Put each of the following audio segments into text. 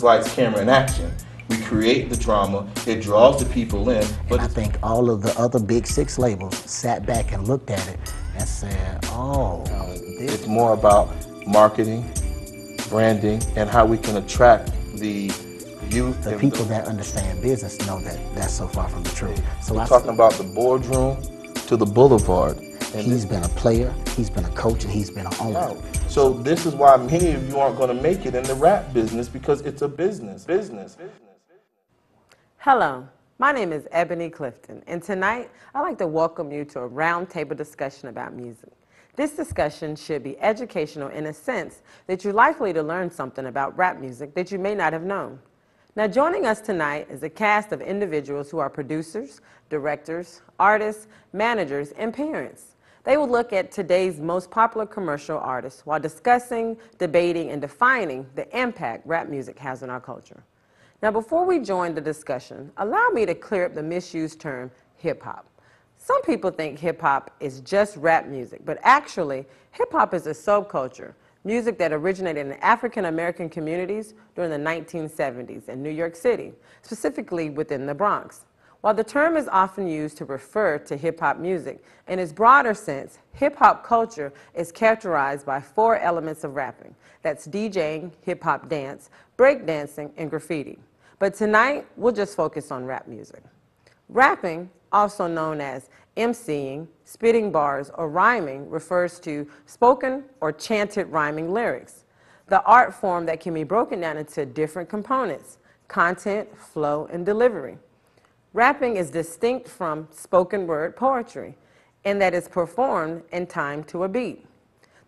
is lights, camera, and action. We create the drama, it draws the people in. But I think all of the other big 6 labels sat back and looked at it and said, oh, it's more about marketing, branding, and how we can attract the youth. The people that understand business know that that's so far from the truth. So we're talking about the boardroom to the boulevard. And he's been a player, he's been a coach, and he's been an owner. So this is why many of you aren't going to make it in the rap business, because it's a business. Hello, my name is Ebony Clifton, and tonight I'd like to welcome you to a roundtable discussion about music. This discussion should be educational in a sense that you're likely to learn something about rap music that you may not have known. Now, joining us tonight is a cast of individuals who are producers, directors, artists, managers, and parents. They will look at today's most popular commercial artists while discussing, debating, and defining the impact rap music has on our culture. Now, before we join the discussion, allow me to clear up the misused term hip-hop. Some people think hip-hop is just rap music, but actually, hip-hop is a subculture, music that originated in African-American communities during the 1970s in New York City, specifically within the Bronx. While the term is often used to refer to hip-hop music, in its broader sense, hip-hop culture is characterized by 4 elements of rapping. That's DJing, hip-hop dance, breakdancing, and graffiti. But tonight, we'll just focus on rap music. Rapping, also known as MCing, spitting bars, or rhyming, refers to spoken or chanted rhyming lyrics, the art form that can be broken down into different components: content, flow, and delivery. Rapping is distinct from spoken word poetry in that it's performed in time to a beat.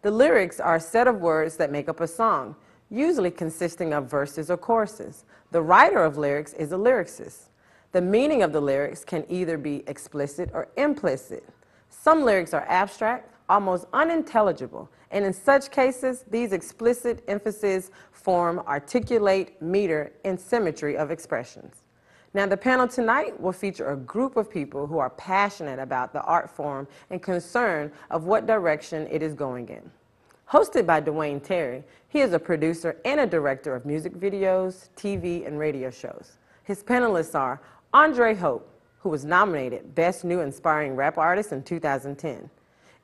The lyrics are a set of words that make up a song, usually consisting of verses or choruses. The writer of lyrics is a lyricist. The meaning of the lyrics can either be explicit or implicit. Some lyrics are abstract, almost unintelligible, and in such cases, these explicit emphases form articulate meter and symmetry of expressions. Now, the panel tonight will feature a group of people who are passionate about the art form and concerned of what direction it is going in. Hosted by Dwayne Terry, he is a producer and a director of music videos, TV, and radio shows. His panelists are Andre Hope, who was nominated Best New Inspiring Rap Artist in 2010.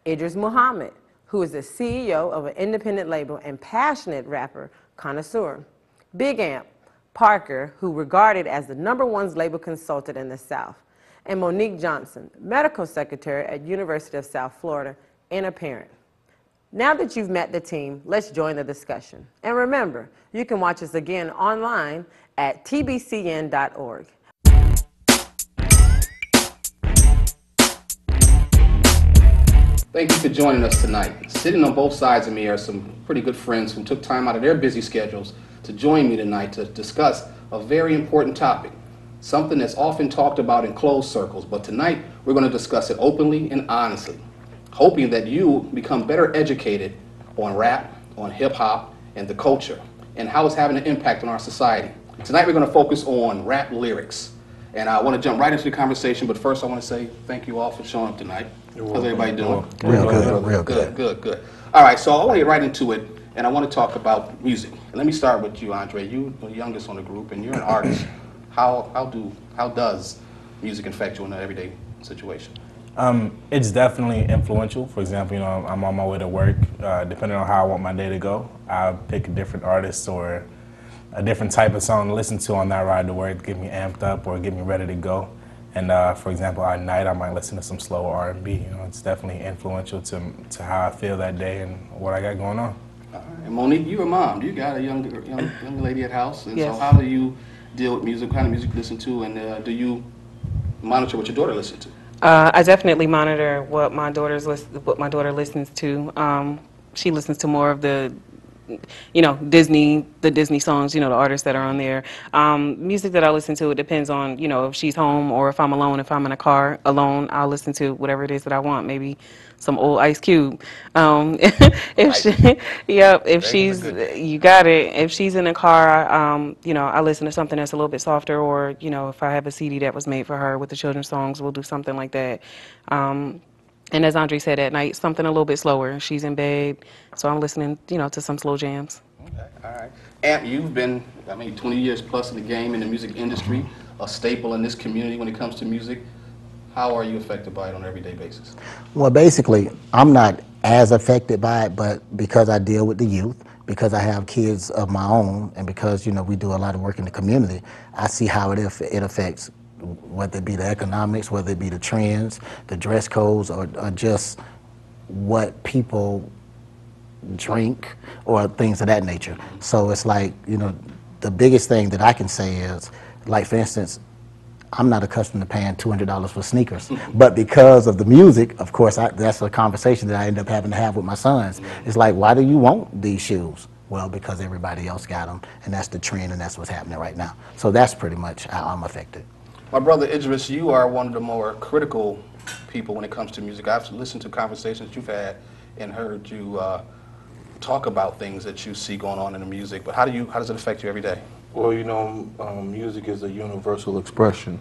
Idris Muhammad, who is the CEO of an independent label and passionate rapper, Connoisseur. Big Amp, Parker, who regarded as the #1 label consultant in the South. And Monique Johnson, medical secretary at University of South Florida and a parent. Now that you've met the team, let's join the discussion. And remember, you can watch us again online at tbcn.org. Thank you for joining us tonight. Sitting on both sides of me are some pretty good friends who took time out of their busy schedules to join me tonight to discuss a very important topic, something that's often talked about in closed circles, but tonight we're going to discuss it openly and honestly, hoping that you become better educated on rap, on hip-hop, and the culture, and how it's having an impact on our society. Tonight we're going to focus on rap lyrics, and I want to jump right into the conversation, but first I want to say thank you all for showing up tonight. How's everybody doing? Real good. Good. All right, so I want to get right into it, and I want to talk about music. And let me start with you, Andre. You're the youngest on the group, and you're an artist. How does music affect you in an everyday situation? It's definitely influential. For example, I'm on my way to work. Depending on how I want my day to go, I'll pick a different artist or a different type of song to listen to on that ride to work, get me amped up or get me ready to go. And for example, at night I might listen to some slow R&B. It's definitely influential to how I feel that day and what I got going on. All right. And Monique, you're a mom. You got a young lady at house, and Yes. So how do you deal with music? What kind of music you listen to, and do you monitor what your daughter listens to? I definitely monitor what my daughter listens to. She listens to more of the Disney songs, the artists that are on there. Music that I listen to, it depends on, if she's home or if I'm alone. If I'm in a car alone, I'll listen to whatever it is that I want. Maybe some old Ice Cube. You got it. If she's in a car, I listen to something that's a little bit softer, or, if I have a CD that was made for her with the children's songs, we'll do something like that. And as Andre said, at night, something a little bit slower. She's in bed, so I'm listening, to some slow jams. Okay, all right. Amp, you've been, 20 years plus in the game, in the music industry, a staple in this community when it comes to music. How are you affected by it on an everyday basis? Well, basically, I'm not as affected by it, but because I deal with the youth, because I have kids of my own, and because, you know, we do a lot of work in the community, I see how it affects, whether it be the economics, whether it be the trends, the dress codes, or just what people drink or things of that nature. So it's like, you know, the biggest thing that I can say is, like, for instance, I'm not accustomed to paying $200 for sneakers, but because of the music, of course, that's a conversation that I end up having to have with my sons. It's like, why do you want these shoes? Well, because everybody else got them, and that's the trend, and that's what's happening right now. So that's pretty much how I'm affected. My brother Idris, you are one of the more critical people when it comes to music. I've listened to conversations you've had and heard you talk about things that you see going on in the music, but how does it affect you every day? Well, you know, music is a universal expression.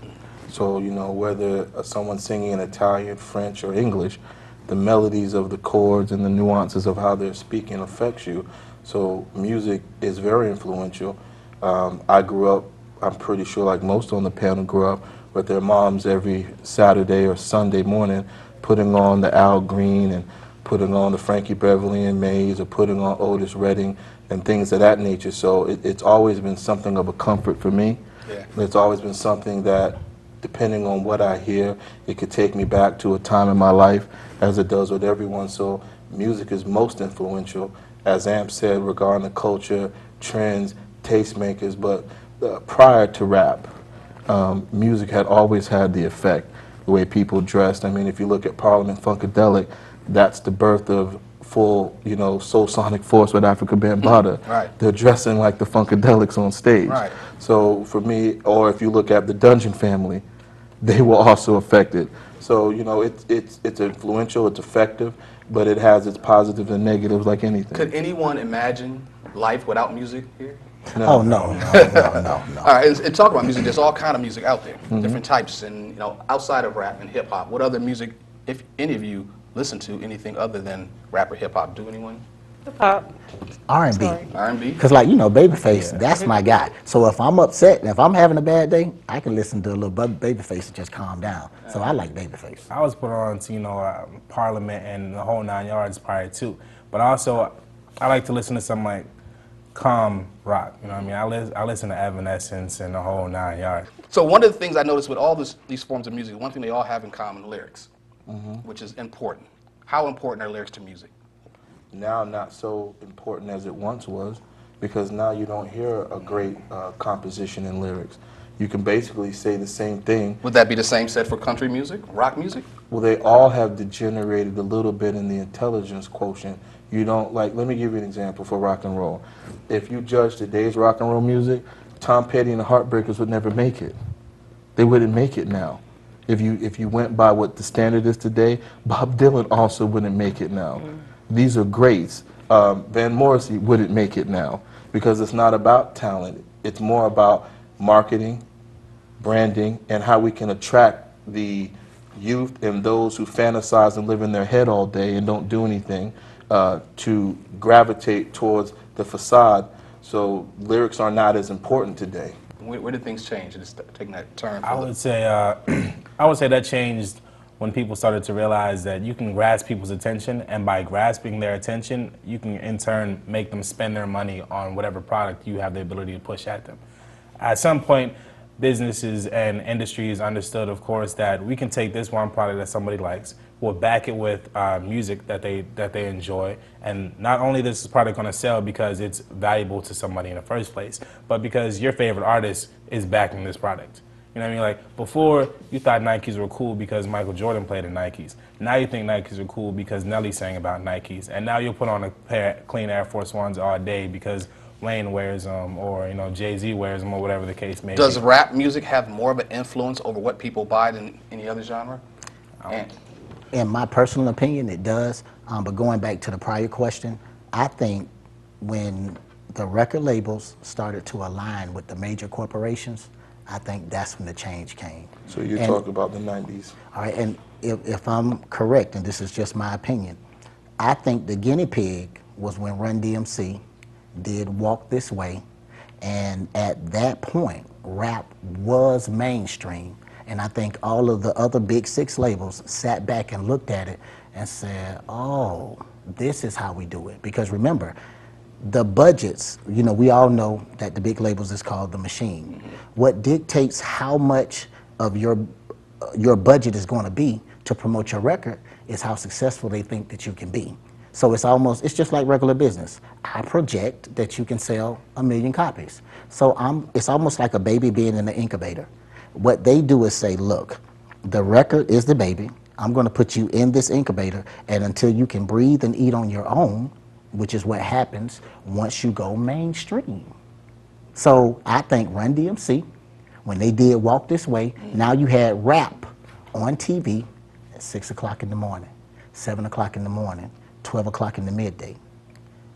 So, you know, whether someone's singing in Italian, French, or English, the melodies of the chords and the nuances of how they're speaking affects you. So music is very influential. I grew up, I'm pretty sure like most on the panel grew up with their moms every Saturday or Sunday morning putting on the Al Green and putting on the Frankie Beverly and Mays or putting on Otis Redding and things of that nature. So it's always been something of a comfort for me. Yeah. It's always been something that, depending on what I hear, it could take me back to a time in my life, as it does with everyone. So music is most influential, as Amp said, regarding the culture, trends, tastemakers. But prior to rap, music had always had the effect, the way people dressed. I mean, if you look at Parliament Funkadelic, that's the birth of full, you know, Soul Sonic Force with Africa Bambaataa. Right. They're dressing like the Funkadelics on stage. Right. So for me, or if you look at the Dungeon Family, they were also affected. So, you know, it's influential, it's effective, but it has its positives and negatives like anything. Could anyone imagine life without music here? Oh, no. All right, and talk about music. There's all kind of music out there, different types, and, you know, outside of rap and hip hop. What other music, if any of you listen to anything other than rap or hip hop? Do anyone? Pop. R&B. R&B? Because, like, you know, Babyface, that's my guy. So if I'm upset and if I'm having a bad day, I can listen to a little Babyface to just calm down. So I like Babyface. I was put on to, you know, Parliament and the whole 9 yards prior to. But also, I like to listen to some, like, calm rock. You know what I mean? I listen to Evanescence and the whole 9 yards. So one of the things I noticed with all these forms of music, one thing they all have in common, lyrics, which is important. How important are lyrics to music? Now not so important as it once was, because now you don't hear a great composition in lyrics. You can basically say the same thing. Would that be the same said for country music, rock music? Well, they all have degenerated a little bit in the intelligence quotient. You don't, like, let me give you an example for rock and roll. If you judge today's rock and roll music, Tom Petty and the Heartbreakers would never make it. They wouldn't make it now. If you went by what the standard is today, Bob Dylan also wouldn't make it now. These are greats. Van Morrissey wouldn't make it now, because it's not about talent. It's more about marketing, branding, and how we can attract the youth and those who fantasize and live in their head all day and don't do anything to gravitate towards the facade. So lyrics are not as important today. Where did things change? It's taking that turn. I would say that changed when people started to realize that you can grasp people's attention, and by grasping their attention, you can in turn make them spend their money on whatever product you have the ability to push at them. At some point, businesses and industries understood, of course, that we can take this one product that somebody likes, we'll back it with music that they enjoy, and not only is this product going to sell because it's valuable to somebody in the first place, but because your favorite artist is backing this product. You know what I mean? Like, before, you thought Nikes were cool because Michael Jordan played in Nikes. Now you think Nikes are cool because Nelly sang about Nikes. And now you'll put on a pair of clean Air Force Ones all day because Wayne wears them, or, you know, Jay-Z wears them, or whatever the case may be. Does rap music have more of an influence over what people buy than any other genre? In my personal opinion, it does. But going back to the prior question, I think when the record labels started to align with the major corporations, I think that's when the change came. So you're talking about the 90s. All right, and if I'm correct, and this is just my opinion, I think the guinea pig was when Run DMC, did Walk This Way, and at that point, rap was mainstream. And I think all of the other big six labels sat back and looked at it and said, oh, this is how we do it. Because remember, the budgets, you know, we all know that the big labels is called the machine. What dictates how much of your budget is going to be to promote your record is how successful they think that you can be. So it's just like regular business. I project that you can sell 1 million copies. So it's almost like a baby being in the incubator. What they do is say, look, the record is the baby. I'm going to put you in this incubator, and until you can breathe and eat on your own, which is what happens once you go mainstream. So I think Run DMC, when they did Walk This Way, now you had rap on TV at 6 o'clock in the morning, 7 o'clock in the morning, 12 o'clock in the midday.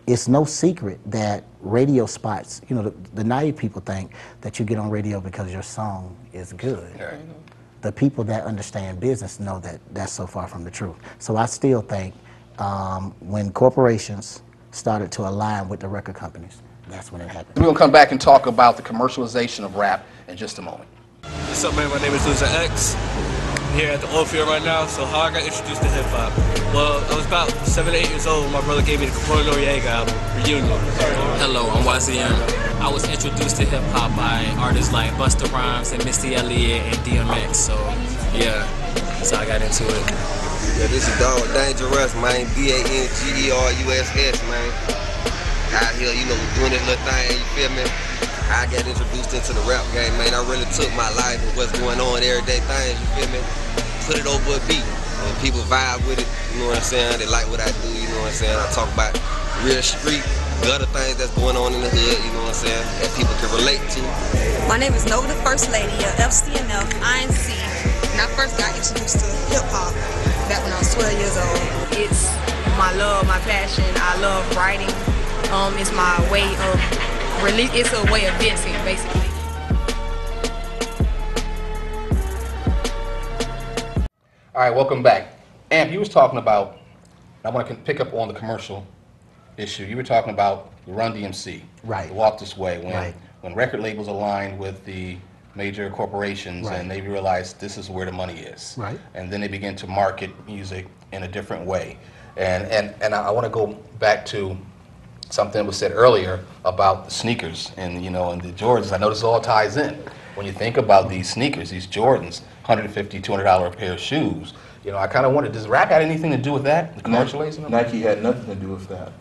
It's no secret that radio spots, you know, the naive people think that you get on radio because your song is good. Right. The people that understand business know that that's so far from the truth. So I still think when corporations started to align with the record companies, that's when it happened. We're going to come back and talk about the commercialization of rap in just a moment. What's up, man? My name is Loser X. I'm here at the oil field right now. So how I got introduced to hip hop? Well, I was about 7 or 8 years old when my brother gave me the Capone Noriega album, Reunion. Hello, I'm YCM. I was introduced to hip hop by artists like Busta Rhymes and Missy Elliott and DMX. So yeah, that's how I got into it. Yeah, this is Dog Dangerous, man. DANGERUSS, man. Out here, you know, doing this little thing, you feel me? I got introduced into the rap game, man. I really took my life and what's going on, everyday things, you feel me? Put it over a beat, and people vibe with it, you know what I'm saying? They like what I do, you know what I'm saying? I talk about real street, the other things that's going on in the hood, you know what I'm saying? That people can relate to. My name is Nova the First Lady of FCNF, INC, and I first got introduced to hip-hop back when I was 12 years old. It's my love, my passion. I love writing. It's my way of it's a way of dancing, basically. All right, welcome back. Amp, you was talking about, I want to pick up on the commercial issue. You were talking about the Run DMC, Right. the Walk This Way, Right. when record labels aligned with the major corporations, Right. and they realized this is where the money is. Right. And then they begin to market music in a different way. And I want to go back to something that was said earlier about the sneakers and, you know, and the Jordans. I know this all ties in. When you think about these sneakers, these Jordans, $150, $200 a pair of shoes, you know, I kind of wondered, does rap have anything to do with that, the commercializing of Nike had nothing to do with that.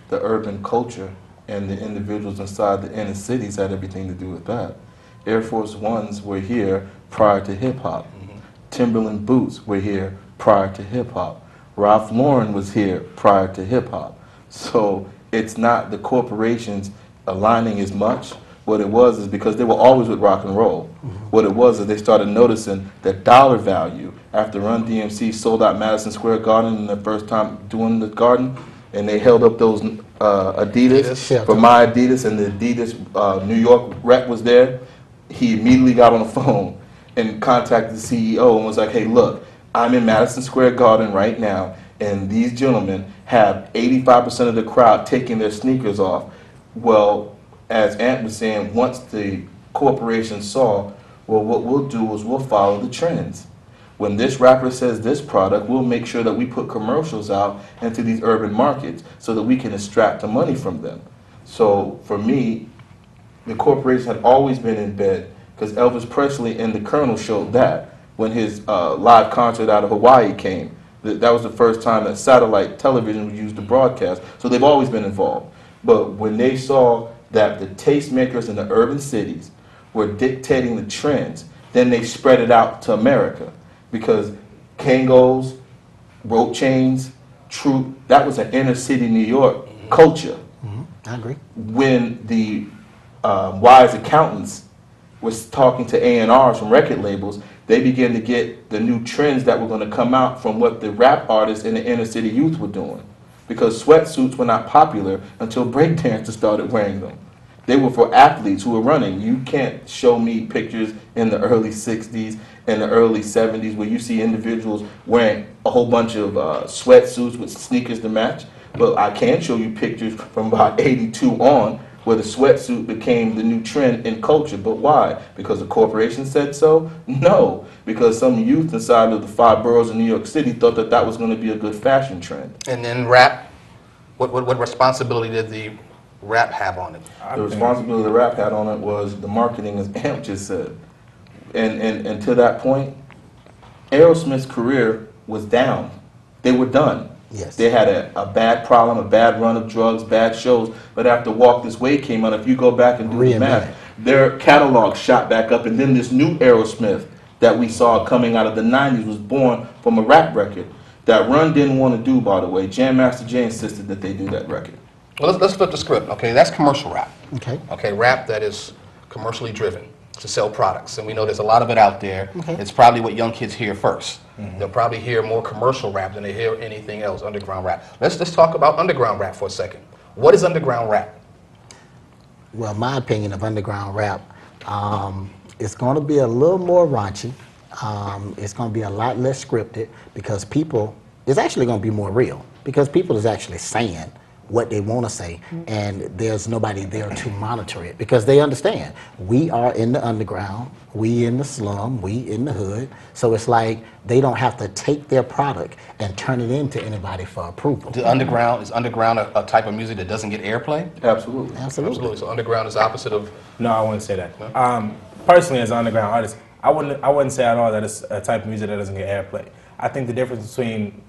The urban culture and the individuals inside the inner cities had everything to do with that. Air Force Ones were here prior to hip-hop. Timberland boots were here prior to hip-hop. Ralph Lauren was here prior to hip-hop. So it's not the corporations aligning as much. What it was is because they were always with rock and roll. What it was is they started noticing the dollar value after Run DMC sold out Madison Square Garden in the first time doing the garden, and they held up those Adidas for my Adidas, and the Adidas New York rep was there. He immediately got on the phone and contacted the CEO and was like, hey, look, I'm in Madison Square Garden right now, and these gentlemen have 85% of the crowd taking their sneakers off. Well, as Ant was saying, once the corporation saw, well, what we'll do is we'll follow the trends. When this rapper says this product, we'll make sure that we put commercials out into these urban markets so that we can extract the money from them. So for me, the corporation had always been in bed, because Elvis Presley and the Colonel showed that when his live concert out of Hawaii came. That was the first time that satellite television was used to broadcast. So they've always been involved. But when they saw that the tastemakers in the urban cities were dictating the trends, then they spread it out to America. Because Kangos, rope chains, Troop, that was an inner city New York culture. I agree. When the wise accountants was talking to A&Rs from record labels, they began to get the new trends that were going to come out from what the rap artists and the inner city youth were doing. Because sweatsuits were not popular until breakdancers started wearing them. They were for athletes who were running. You can't show me pictures in the early 60s and the early 70s where you see individuals wearing a whole bunch of sweatsuits with sneakers to match. But I can show you pictures from about 82 on where the sweatsuit became the new trend in culture. But why? Because the corporation said so? No, because some youth inside of the 5 boroughs of New York City thought that that was going to be a good fashion trend. And then rap, what responsibility did the rap have on it? The responsibility the rap had on it was the marketing, as Amp just said. And to that point, Aerosmith's career was down. They were done. Yes. They had a bad problem, a bad run of drugs, bad shows. But after Walk This Way came out, if you go back and do the math, their catalog shot back up. And then this new Aerosmith that we saw coming out of the 90s was born from a rap record that Run didn't want to do, by the way. Jam Master Jay insisted that they do that record. Well, let's flip the script, okay? That's commercial rap. Okay. Okay, rap that is commercially driven to sell products. And we know there's a lot of it out there. Okay. It's probably what young kids hear first. They'll probably hear more commercial rap than they hear anything else, underground rap. Let's just talk about underground rap for a second. What is underground rap? Well, my opinion of underground rap, it's going to be a little more raunchy. It's going to be a lot less scripted because people, it's actually going to be more real because people is actually saying what they want to say, and there's nobody there to monitor it because they understand we are in the underground, we in the slum, we in the hood, so it's like they don't have to take their product and turn it into anybody for approval. Is underground a type of music that doesn't get airplay? Absolutely. Absolutely. So underground is opposite of... No, I wouldn't say that. No? Personally, as an underground artist, I wouldn't say at all that it's a type of music that doesn't get airplay. I think the difference between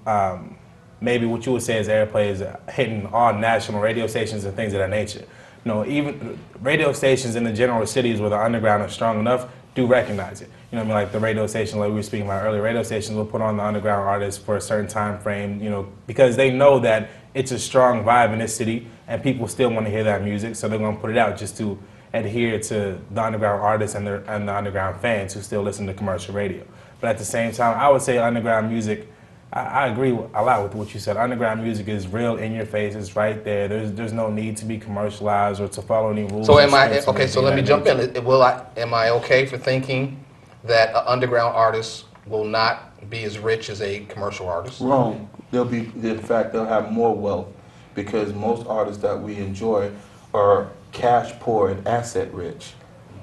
maybe what you would say is airplay is hitting all national radio stations and things of that nature. You know, even radio stations in the general cities where the underground is strong enough do recognize it. You know what I mean? Like the radio station, like we were speaking about earlier, radio stations will put on the underground artists for a certain time frame, you know, because they know that it's a strong vibe in this city and people still want to hear that music, so they're going to put it out just to adhere to the underground artists and the underground fans who still listen to commercial radio. But at the same time, I would say underground music, I agree a lot with what you said. Underground music is real in your face. It's right there. There's no need to be commercialized or to follow any rules. So am I, okay, so let me jump in. Am I okay for thinking that an underground artist will not be as rich as a commercial artist? Wrong. In fact, they'll have more wealth because most artists that we enjoy are cash poor and asset rich,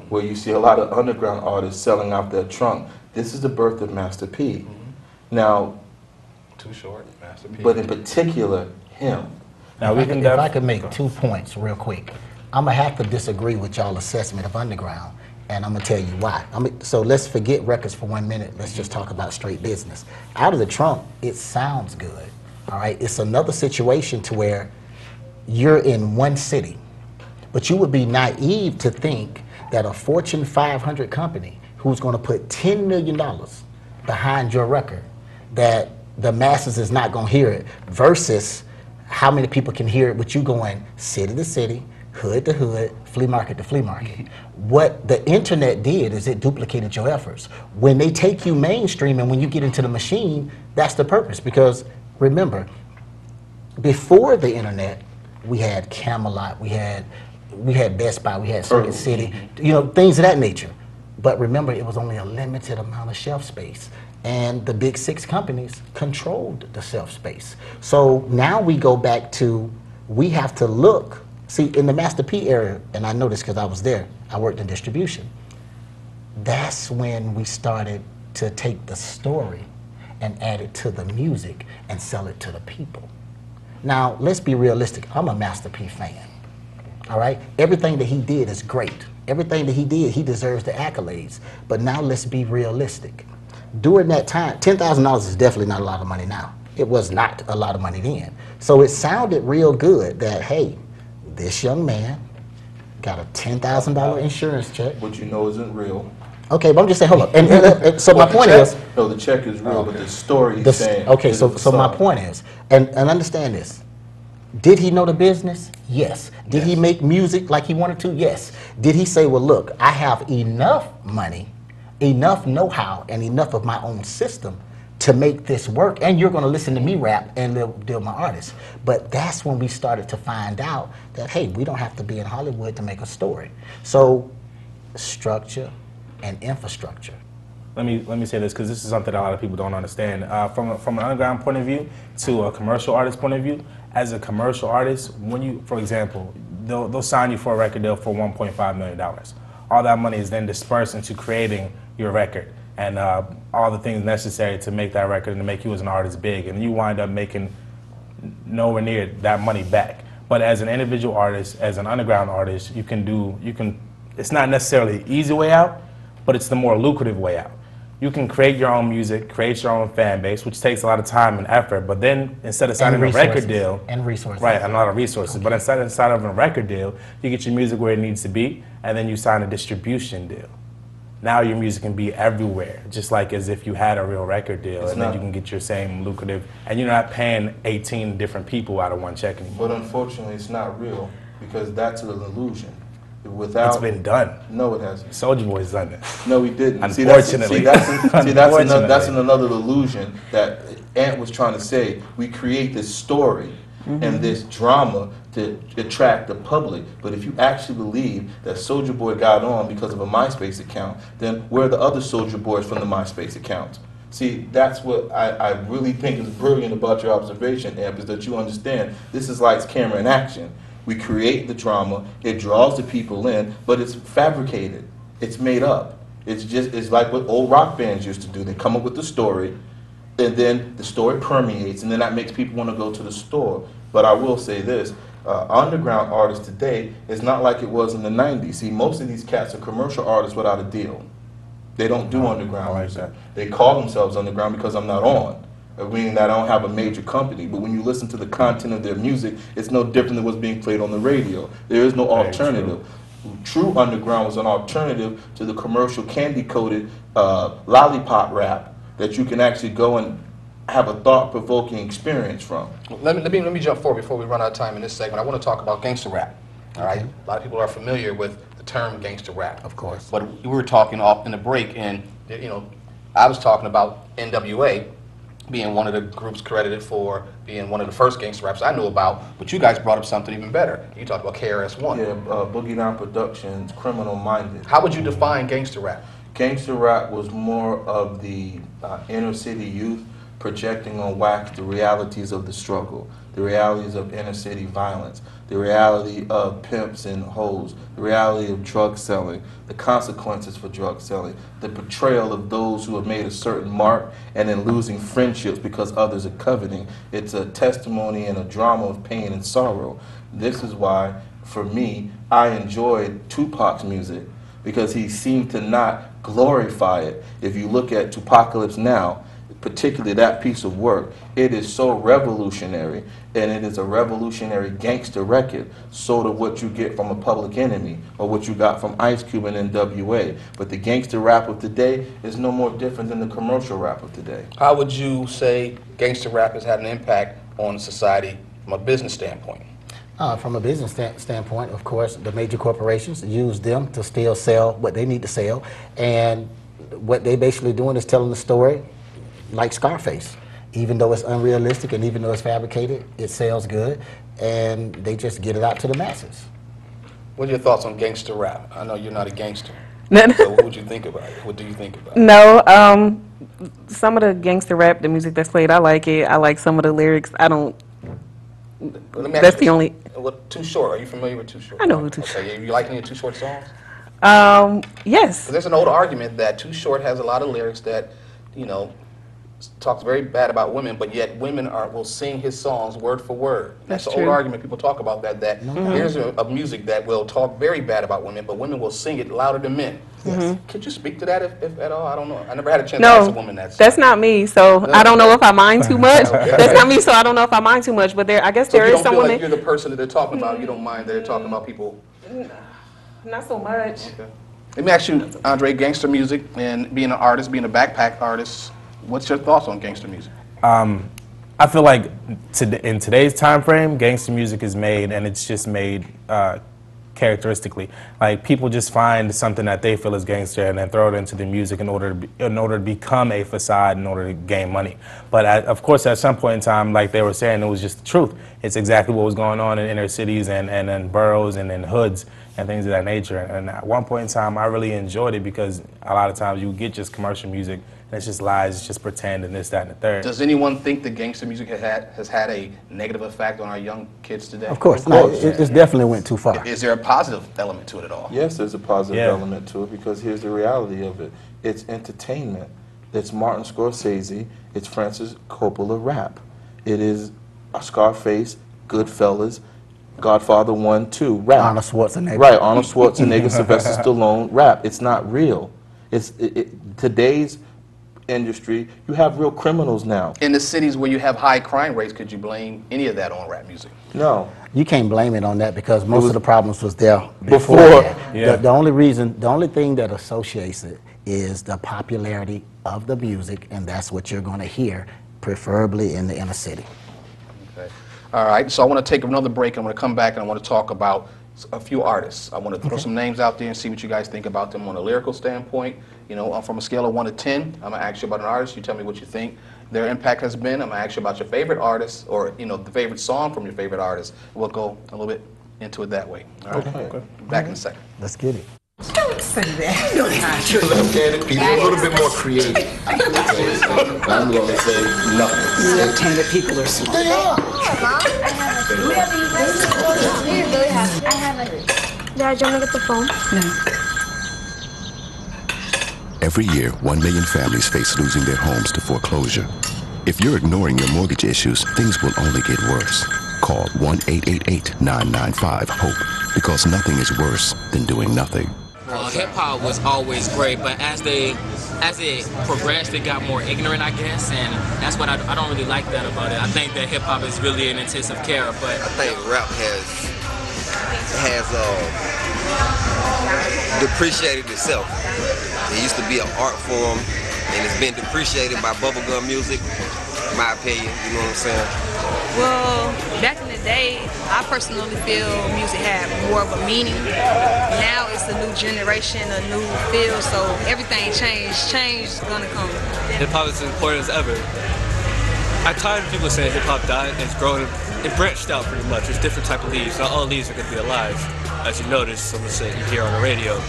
where you see a lot of underground artists selling out their trunk. This is the birth of Master P. Now, Too Short, Master P. But in particular, him. Now if I could make 2 points real quick, I'm gonna have to disagree with y'all assessment of underground, and I'm gonna tell you why. So let's forget records for 1 minute. Let's just talk about straight business. Out of the trunk, it sounds good. All right, it's another situation to where you're in one city, but you would be naive to think that a Fortune 500 company who's going to put $10 million behind your record, that the masses is not going to hear it, versus how many people can hear it with you going city to city, hood to hood, flea market to flea market. What the internet did is it duplicated your efforts. When they take you mainstream and when you get into the machine, that's the purpose. Because remember, before the internet, we had Camelot, we had Best Buy, we had Circuit City, you know, things of that nature. But remember, it was only a limited amount of shelf space. And the big 6 companies controlled the shelf space. So now we go back to, we have to look, see, in the Master P area, and I know this because I was there, I worked in distribution. That's when we started to take the story and add it to the music and sell it to the people. Now, let's be realistic. I'm a Master P fan, all right? Everything that he did is great. Everything that he did, he deserves the accolades. But now let's be realistic. During that time, $10,000 is definitely not a lot of money now. It was not a lot of money then. So it sounded real good that, hey, this young man got a $10,000 insurance check. What you know isn't real. Okay, but I'm just saying, hold up. And so my point is... No, the check is real, but the story he's saying... Okay, so my point is, and understand this, did he know the business? Yes. Did he make music like he wanted to? Yes. Did he say, well, look, I have enough money, enough know-how, and enough of my own system to make this work, and you're going to listen to me rap and deal with my artists. But that's when we started to find out that, hey, we don't have to be in Hollywood to make a story. So structure and infrastructure let me say this because this is something that a lot of people don't understand. From an underground point of view to a commercial artist point of view, as a commercial artist, when you, for example, they'll sign you for a record deal for $1.5 million. All that money is then dispersed into creating your record and all the things necessary to make that record and to make you as an artist big, and you wind up making nowhere near that money back. But as an individual artist, as an underground artist, it's not necessarily the easy way out, but it's the more lucrative way out. You can create your own music, create your own fan base, which takes a lot of time and effort, but then instead of signing a record deal... And resources. Right, and a lot of resources. Okay. But instead of a record deal, you get your music where it needs to be, and then you sign a distribution deal. Now your music can be everywhere, just like as if you had a real record deal, and then you can get your same lucrative, and you're not paying 18 different people out of one check anymore. But unfortunately, it's not real, because that's an illusion. It's been done. No, it hasn't. Soulja Boy's done it. No, he didn't. Unfortunately. That's another illusion that Ant was trying to say. We create this story and this drama to attract the public. But if you actually believe that Soulja Boy got on because of a MySpace account, then where are the other Soulja Boys from the MySpace account? See, that's what I really think is brilliant about your observation, Amp, is that you understand this is lights, camera, and action. We create the drama, it draws the people in, but it's fabricated. It's made up. It's like what old rock bands used to do. They come up with the story, and then the story permeates, and then that makes people want to go to the store. But I will say this, underground artists today is not like it was in the 90s. See, most of these cats are commercial artists without a deal. They don't do underground music. They call themselves underground because I'm not on. Meaning that I don't have a major company, but when you listen to the content of their music, it's no different than what's being played on the radio. There is no alternative. True underground was an alternative to the commercial candy-coated lollipop rap that you can actually go and have a thought-provoking experience from. Let me jump forward before we run out of time in this segment. I want to talk about gangster rap. All right, a lot of people are familiar with the term gangster rap, of course. But we were talking off in the break, and I was talking about NWA being one of the groups credited for being one of the first gangster raps I knew about, but you guys brought up something even better. You talked about KRS-One. Yeah, Boogie Down Productions, Criminal Minded. How would you define gangster rap? Gangster rap was more of the inner city youth projecting on wax the realities of the struggle, the realities of inner city violence, the reality of pimps and hoes, the reality of drug selling, the consequences for drug selling, the portrayal of those who have made a certain mark and then losing friendships because others are coveting. It's a testimony and a drama of pain and sorrow. This is why, for me, I enjoyed Tupac's music, because he seemed to not glorify it. If you look at Tupacalypse Now, particularly that piece of work, it is so revolutionary, and it is a revolutionary gangster record, sort of what you get from a Public Enemy or what you got from Ice Cube and NWA. But the gangster rap of today is no more different than the commercial rap of today. How would you say gangster rap has had an impact on society from a business standpoint? From a business standpoint, of course, the major corporations use them to still sell what they need to sell, and what they basically doing is telling the story like Scarface. Even though it's unrealistic and even though it's fabricated, it sells good, and they just get it out to the masses. What are your thoughts on gangster rap? I know you're not a gangster. So what would you think about it? What do you think about it? No, some of the gangster rap, the music that's played, I like it. I like some of the lyrics. I don't. That's the only. What, Too Short? Are you familiar with Too Short? I know who Too Short. Okay, you like any of Too Short songs? Yes. There's an old argument that Too Short has a lot of lyrics that, talks very bad about women, but yet women will sing his songs word for word. That's an old argument. People talk about that here's a music that will talk very bad about women, but women will sing it louder than men. Yes. Could you speak to that if at all? I don't know. I never had a chance to ask a woman that. That's not me, so I don't know if I mind too much. That's not me, so I don't know if I mind too much, but I guess there is some women. Like you're the person that they're talking about. You don't mind that they're talking about people. Not so much. Okay. Let me ask you, Andre, gangster music and being an artist, being a backpack artist, what's your thoughts on gangster music? I feel like in today's time frame, gangster music is made, and it's just made characteristically. Like, people just find something that they feel is gangster and then throw it into the music in order to become a facade, in order to gain money. But of course, at some point in time, like they were saying, it was just the truth. It's exactly what was going on in inner cities and in boroughs and in hoods and things of that nature. And at one point in time, I really enjoyed it because a lot of times you get just commercial music and it's just lies, it's just pretend and this, that, and the third. Does anyone think that gangster music has had a negative effect on our young kids today? Of course. No, it definitely went too far. Is there a positive element to it at all? Yes, there's a positive element to it, because here's the reality of it. It's entertainment. It's Martin Scorsese. It's Francis Coppola rap. It is Scarface, Goodfellas, Godfather 1, 2 rap. Arnold Schwarzenegger. Right, Arnold Schwarzenegger, Sylvester Stallone rap. It's not real. It's today's industry. You have real criminals now. In the cities where you have high crime rates, could you blame any of that on rap music? No. You can't blame it on that because most of the problems was there before. That. Yeah. The only thing that associates it is the popularity of the music, and that's what you're going to hear, preferably in the inner city. Okay. All right, so I want to take another break. I'm going to come back and I want to talk about a few artists. I want to throw some names out there and see what you guys think about them on a lyrical standpoint. You know, from a scale of 1 to 10, I'm going to ask you about an artist. You tell me what you think their impact has been. I'm going to ask you about your favorite artist, or, you know, the favorite song from your favorite artist. We'll go a little bit into it that way. All right? Okay. Back in a second. Let's get it. Don't say that. You don't have to. Left-handed people are a little bit more creative. I'm going to say nothing. Left-handed people are smart. They are. I have a... Dad, do you want to get the phone? No. Every year, 1 million families face losing their homes to foreclosure. If you're ignoring your mortgage issues, things will only get worse. Call 1-888-995-HOPE, because nothing is worse than doing nothing. Hip-hop was always great, but as it progressed, it got more ignorant, I guess, and that's what I don't really like that about it. I think that hip-hop is really an intensive care, but I think rap has depreciated itself. It used to be an art form, and it's been depreciated by bubblegum music, in my opinion, you know what I'm saying? Well, back in the day, I personally feel music had more of a meaning. Now it's a new generation, a new feel, so everything changed. Change is gonna come. Hip-hop is as important as ever. I'm tired of people saying hip-hop died. It's growing, it branched out pretty much. There's different type of leaves. Not all leaves are gonna be alive, as you notice, some of you hear on the radio.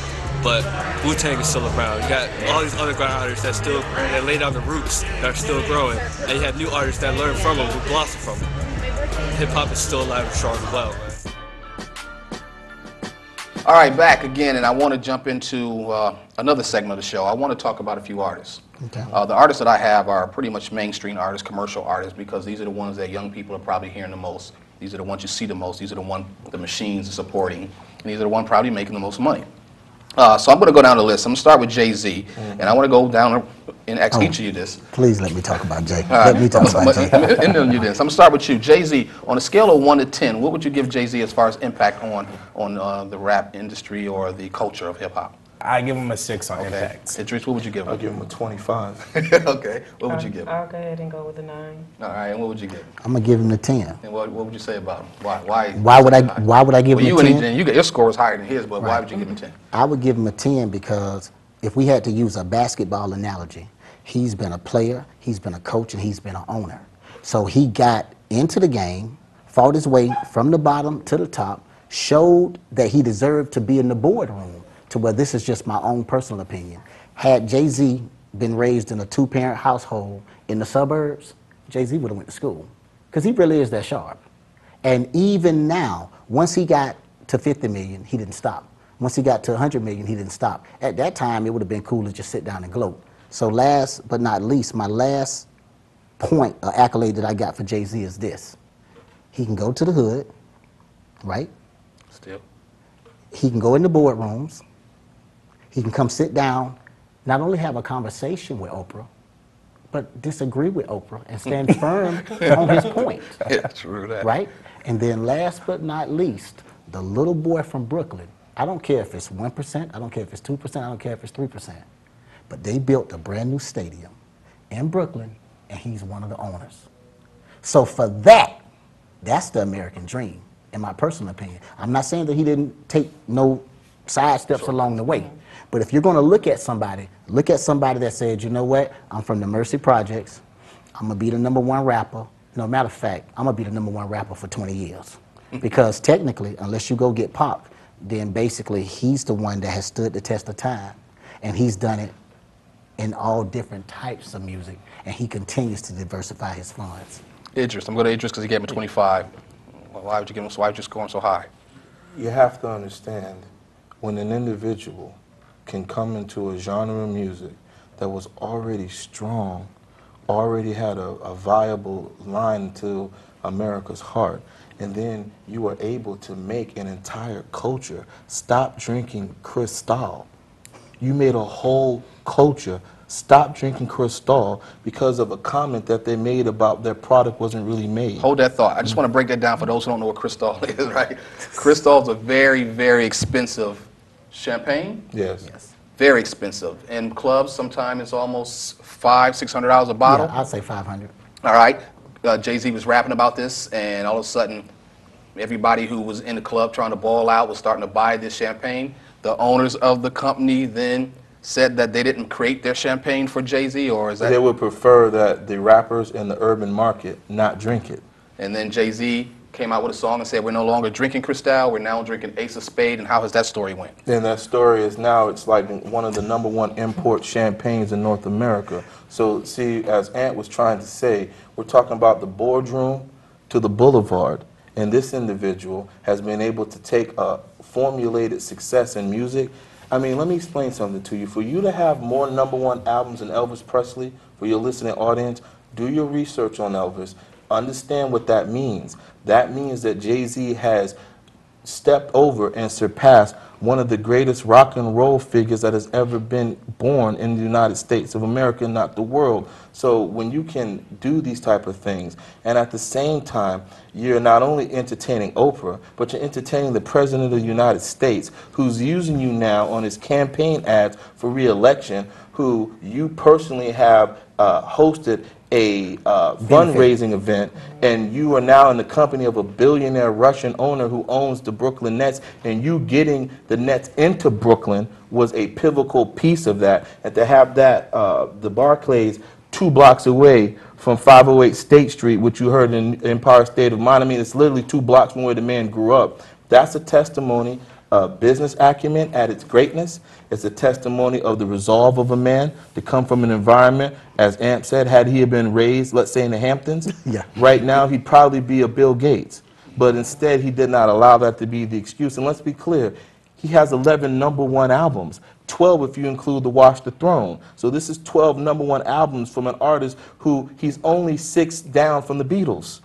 But Wu-Tang is still around. You got all these underground artists that lay down the roots that are still growing. And you have new artists that learn from them, who blossom from them. Hip-hop is still alive and strong as well. All right, back again, and I want to jump into another segment of the show. I want to talk about a few artists. Okay. The artists that I have are pretty much mainstream artists, commercial artists, because these are the ones that young people are probably hearing the most. These are the ones you see the most. These are the machines are supporting, and these are the ones probably making the most money. So I'm going to go down the list. I'm going to start with Jay-Z, and I want to go down and ask each of you this. Please let me talk about Jay. Let me talk about Jay. And then you this. I'm going to start with you. Jay-Z, on a scale of 1 to 10, what would you give Jay-Z as far as impact on the rap industry or the culture of hip-hop? I give him a 6 on impact. Idris, what would you give him? I'll give him a 25. Okay. What would you give him? I'll go ahead and go with a 9. All right. And what would you give him? I'm gonna give him a 10. And what would you say about him? Why would I give him a 10? Your score is higher than his, but why would you give him 10? I would give him a 10 because if we had to use a basketball analogy, he's been a player, he's been a coach, and he's been an owner. So he got into the game, fought his way from the bottom to the top, showed that he deserved to be in the boardroom, to where this is just my own personal opinion. Had Jay-Z been raised in a 2-parent household in the suburbs, Jay-Z would have went to school, because he really is that sharp. And even now, once he got to 50 million, he didn't stop. Once he got to 100 million, he didn't stop. At that time, it would have been cool to just sit down and gloat. So last but not least, my last point or accolade that I got for Jay-Z is this. He can go to the hood, right? Still. He can go in the boardrooms. He can come sit down, not only have a conversation with Oprah, but disagree with Oprah and stand firm on his point. Yeah, true that. Right? And then last but not least, the little boy from Brooklyn. I don't care if it's 1%, I don't care if it's 2%, I don't care if it's 3%. But they built a brand new stadium in Brooklyn, and he's one of the owners. So for that, that's the American dream. in my personal opinion. I'm not saying that he didn't take no side steps along the way. But if you're going to look at somebody that said, you know what, I'm from the Mercy Projects, I'm going to be the #1 rapper. No, matter of fact, I'm going to be the #1 rapper for 20 years. Because technically, unless you go get Pac, then basically he's the one that has stood the test of time. And he's done it in all different types of music. And he continues to diversify his funds. Idris, I'm going to Idris because he gave me 25. Why would you give him? Why would you just go on so high? You have to understand, when an individual can come into a genre of music that was already strong, already had a viable line to America's heart, and then you are able to make an entire culture stop drinking Cristal. You made a whole culture stop drinking Cristal because of a comment that they made about their product wasn't really made. Hold that thought. I just want to break that down for those who don't know what Cristal is, right? Cristal is a very, very expensive champagne. Yes. Very expensive. In clubs, sometimes it's almost $500–600 a bottle. Yeah, I'd say 500. All right. Jay-Z was rapping about this, and all of a sudden, everybody who was in the club trying to ball out was starting to buy this champagne. The owners of the company then said that they didn't create their champagne for Jay-Z, or is that? They would prefer that the rappers in the urban market not drink it. And then Jay-Z came out with a song and said, we're no longer drinking Cristal, we're now drinking Ace of Spade, and how has that story went? And that story is now, it's like one of the #1 import champagnes in North America. So see, as Ant was trying to say, we're talking about the boardroom to the boulevard. And this individual has been able to take a formulated success in music. I mean, let me explain something to you. For you to have more #1 albums than Elvis Presley, for your listening audience, do your research on Elvis. Understand what that means. That means that Jay-Z has stepped over and surpassed one of the greatest rock and roll figures that has ever been born in the United States of America, not the world. So when you can do these type of things, and at the same time, you're not only entertaining Oprah, but you're entertaining the President of the United States, who's using you now on his campaign ads for re-election, who you personally have hosted a fundraising event, and you are now in the company of a billionaire Russian owner who owns the Brooklyn Nets, and you getting the Nets into Brooklyn was a pivotal piece of that. And to have that, the Barclays 2 blocks away from 508 State Street, which you heard in Empire State of Mind, I mean, it's literally 2 blocks from where the man grew up. That's a testimony of business acumen at its greatness. It's a testimony of the resolve of a man to come from an environment, as Amp said, had he been raised, let's say, in the Hamptons, right now he'd probably be a Bill Gates. But instead, he did not allow that to be the excuse. And let's be clear, he has 11 #1 albums, 12 if you include the Watch the Throne. So this is 12 #1 albums from an artist who he's only 6 down from the Beatles.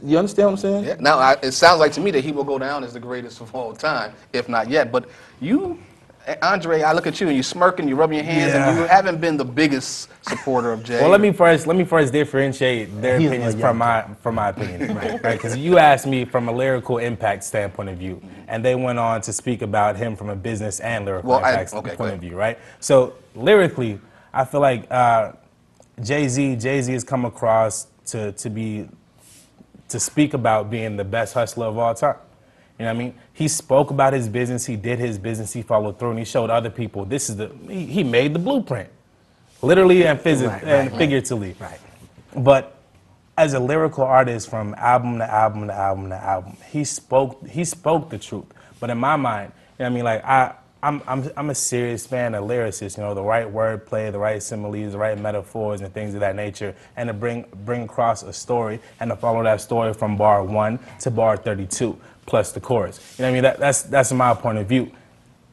You understand what I'm saying? Yeah. Now, it sounds like to me that he will go down as the greatest of all time, if not yet. But you, Andre, I look at you and you're smirking, you're rubbing your hands, and you haven't been the biggest supporter of Jay. Well, let me first differentiate their opinions from my opinion, right? Because you asked me from a lyrical impact standpoint of view, and they went on to speak about him from a business and lyrical impact point of view, right? So lyrically, I feel like Jay-Z has come across to speak about being the best hustler of all time. You know what I mean? He spoke about his business, he did his business, he followed through, and he showed other people this is he made the blueprint, literally and figuratively. Right. But as a lyrical artist, from album to album to album to album, he spoke the truth. But in my mind, you know what I mean, like I'm a serious fan of lyricists, you know, the right wordplay, the right similes, the right metaphors and things of that nature, and to bring across a story and to follow that story from bar 1 to bar 32 plus the chorus. You know what I mean? That's my point of view.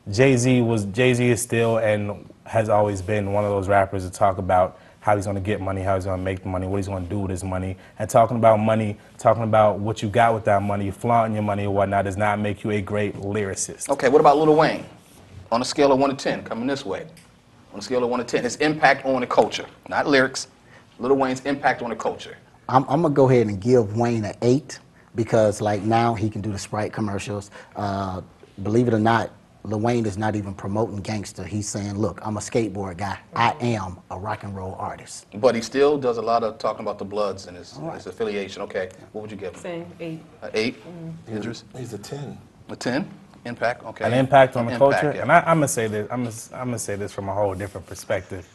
Jay-Z is still and has always been one of those rappers to talk about how he's going to get money, how he's going to make the money, what he's going to do with his money. And talking about money, talking about what you got with that money, flaunting your money and whatnot does not make you a great lyricist. Okay, what about Lil Wayne? On a scale of 1 to 10, coming this way. On a scale of 1 to 10, his impact on the culture, not lyrics. Lil Wayne's impact on the culture. I'm going to go ahead and give Wayne an 8 because, like, now he can do the Sprite commercials. Believe it or not, Lil Wayne is not even promoting gangster. He's saying, look, I'm a skateboard guy. I am a rock and roll artist. But he still does a lot of talking about the Bloods and his affiliation. Okay, what would you give him? Same, 8. 8? Idris? He's a 10. A 10? Impact, okay. An impact on the culture. Yeah. And I'm gonna say this. I'm gonna say this from a whole different perspective.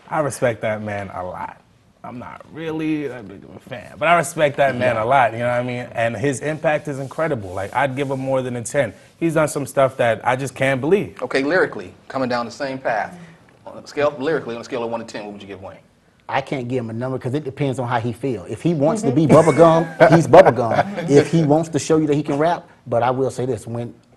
I respect that man a lot. I'm not really that big of a fan, but I respect that man a lot. You know what I mean? And his impact is incredible. Like, I'd give him more than a 10. He's done some stuff that I just can't believe. Okay, lyrically, coming down the same path. Lyrically, on a scale of 1 to 10, what would you give Wayne? I can't give him a number because it depends on how he feels. If he wants to be bubblegum, he's bubblegum. If he wants to show you that he can rap, but I will say this,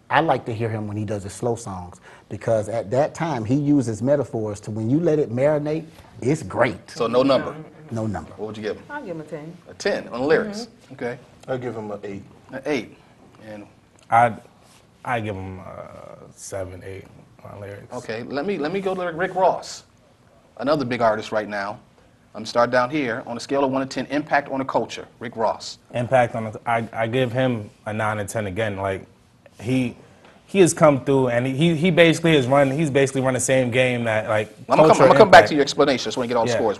I like to hear him when he does his slow songs, because at that time he uses metaphors to, when you let it marinate, it's great. So no number? No number. What would you give him? I'll give him a 10. A 10 on the lyrics. Okay. I'll give him an 8. An 8. And I give him 7, 8 on lyrics. okay, let me go to Rick Ross, another big artist right now. I'm start down here on a scale of 1 to 10. Impact on the culture. Rick Ross. Impact on the, I give him a 9 and 10 again. Like, he has come through, and he basically has run. He's basically run the same game that, like. I'm gonna come back to your explanation so we can get all the scores.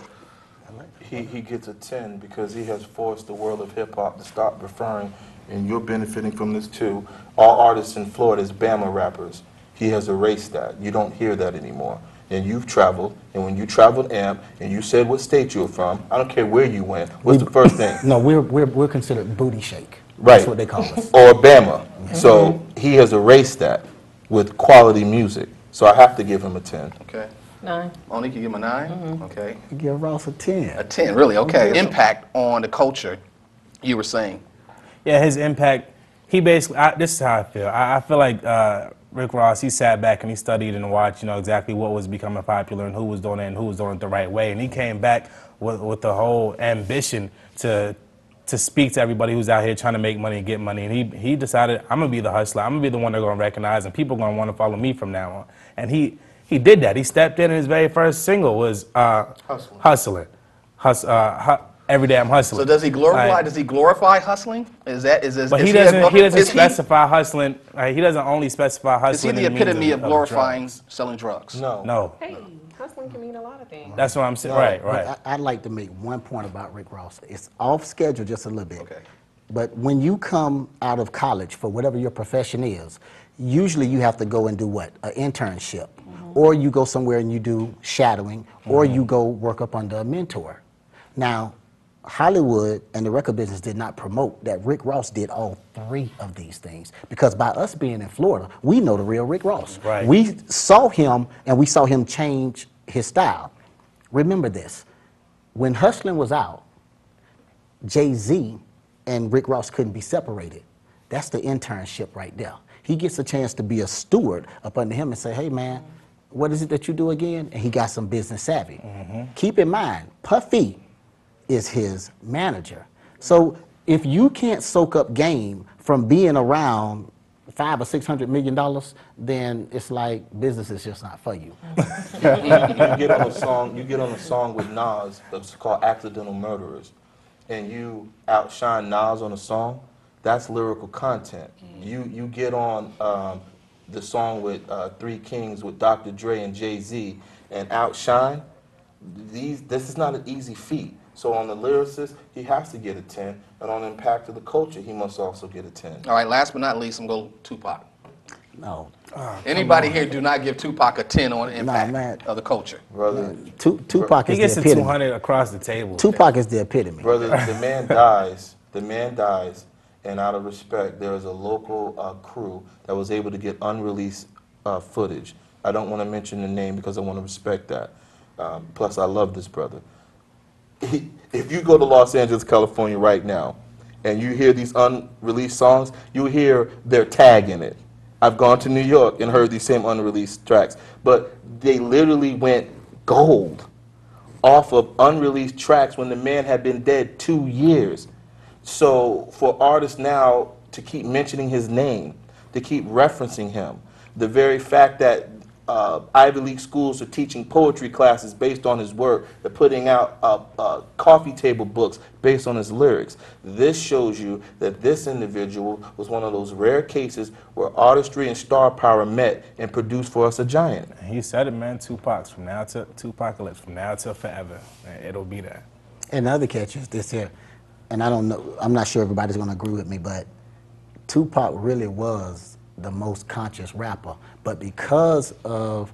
He gets a 10 because he has forced the world of hip hop to stop referring, and you're benefiting from this too, all artists in Florida as Bama rappers. He has erased that. You don't hear that anymore. And you've traveled, and when you traveled AMP, and you said what state you were from, I don't care where you went. What's the first thing? No, we're considered booty shake. Right. That's what they call us. Or Bama. So he has erased that with quality music. So I have to give him a 10. Okay. 9. Monique, you give him a 9? Okay. Give Ross a 10. A 10, really? Okay. Impact on the culture, you were saying. Yeah, his impact, he basically, this is how I feel. I feel like Rick Ross, he sat back and he studied and watched, exactly what was becoming popular and who was doing it and who was doing it the right way. And he came back with the whole ambition to speak to everybody who's out here trying to make money and get money. And he decided, I'm going to be the hustler. I'm going to be the one they're going to recognize, and people are going to want to follow me from now on. And he did that. He stepped in, and his very first single was Hustling. Every day I'm hustling. So does he glorify hustling? But he doesn't specify hustling. He doesn't only specify hustling. Is he the epitome of glorifying selling drugs? No. Hey, hustling can mean a lot of things. That's what I'm saying. Right. I'd like to make one point about Rick Ross. It's off schedule just a little bit. Okay. But when you come out of college for whatever your profession is, usually you have to go and do what? An internship. Or you go somewhere and you do shadowing, or you go work up under a mentor. Now, Hollywood and the record business did not promote that Rick Ross did all 3 of these things, because by us being in Florida, we know the real Rick Ross. Right. We saw him, and we saw him change his style. Remember this, when Hustling was out, Jay-Z and Rick Ross couldn't be separated. That's the internship right there. He gets a chance to be a steward up under him and say, hey man, what is it that you do again? And he got some business savvy. Keep in mind, Puffy is his manager. So if you can't soak up game from being around $500 or $600 million, then it's like business is just not for you. You get on a song with Nas that's called Accidental Murderers, and you outshine Nas on a song. That's lyrical content. You get on the song with Three Kings with Dr. Dre and Jay-Z and outshine. This is not an easy feat. So on the lyricist, he has to get a 10, and on impact of the culture, he must also get a 10. All right, last but not least, I'm going to go Tupac. No. Anybody here do not give Tupac a 10 on impact of the culture? Brother, Tupac is he gets the a epitome. 200 across the table. Tupac is the epitome. Brother, the man dies. The man dies, and out of respect, there is a local crew that was able to get unreleased footage. I don't want to mention the name because I want to respect that. Plus, I love this brother. If you go to Los Angeles, California right now, and you hear these unreleased songs, you hear their tag in it. I've gone to New York and heard these same unreleased tracks, but they literally went gold off of unreleased tracks when the man had been dead 2 years. So for artists now to keep mentioning his name, to keep referencing him, the very fact that Ivy League schools are teaching poetry classes based on his work. They're putting out coffee table books based on his lyrics. This shows you that this individual was one of those rare cases where artistry and star power met and produced for us a giant. He said it, man. Tupac's from now to Tupacalypse, from now till forever. It'll be there. And the other catch is this here, and I don't know, I'm not sure everybody's gonna agree with me, but Tupac really was the most conscious rapper. But because of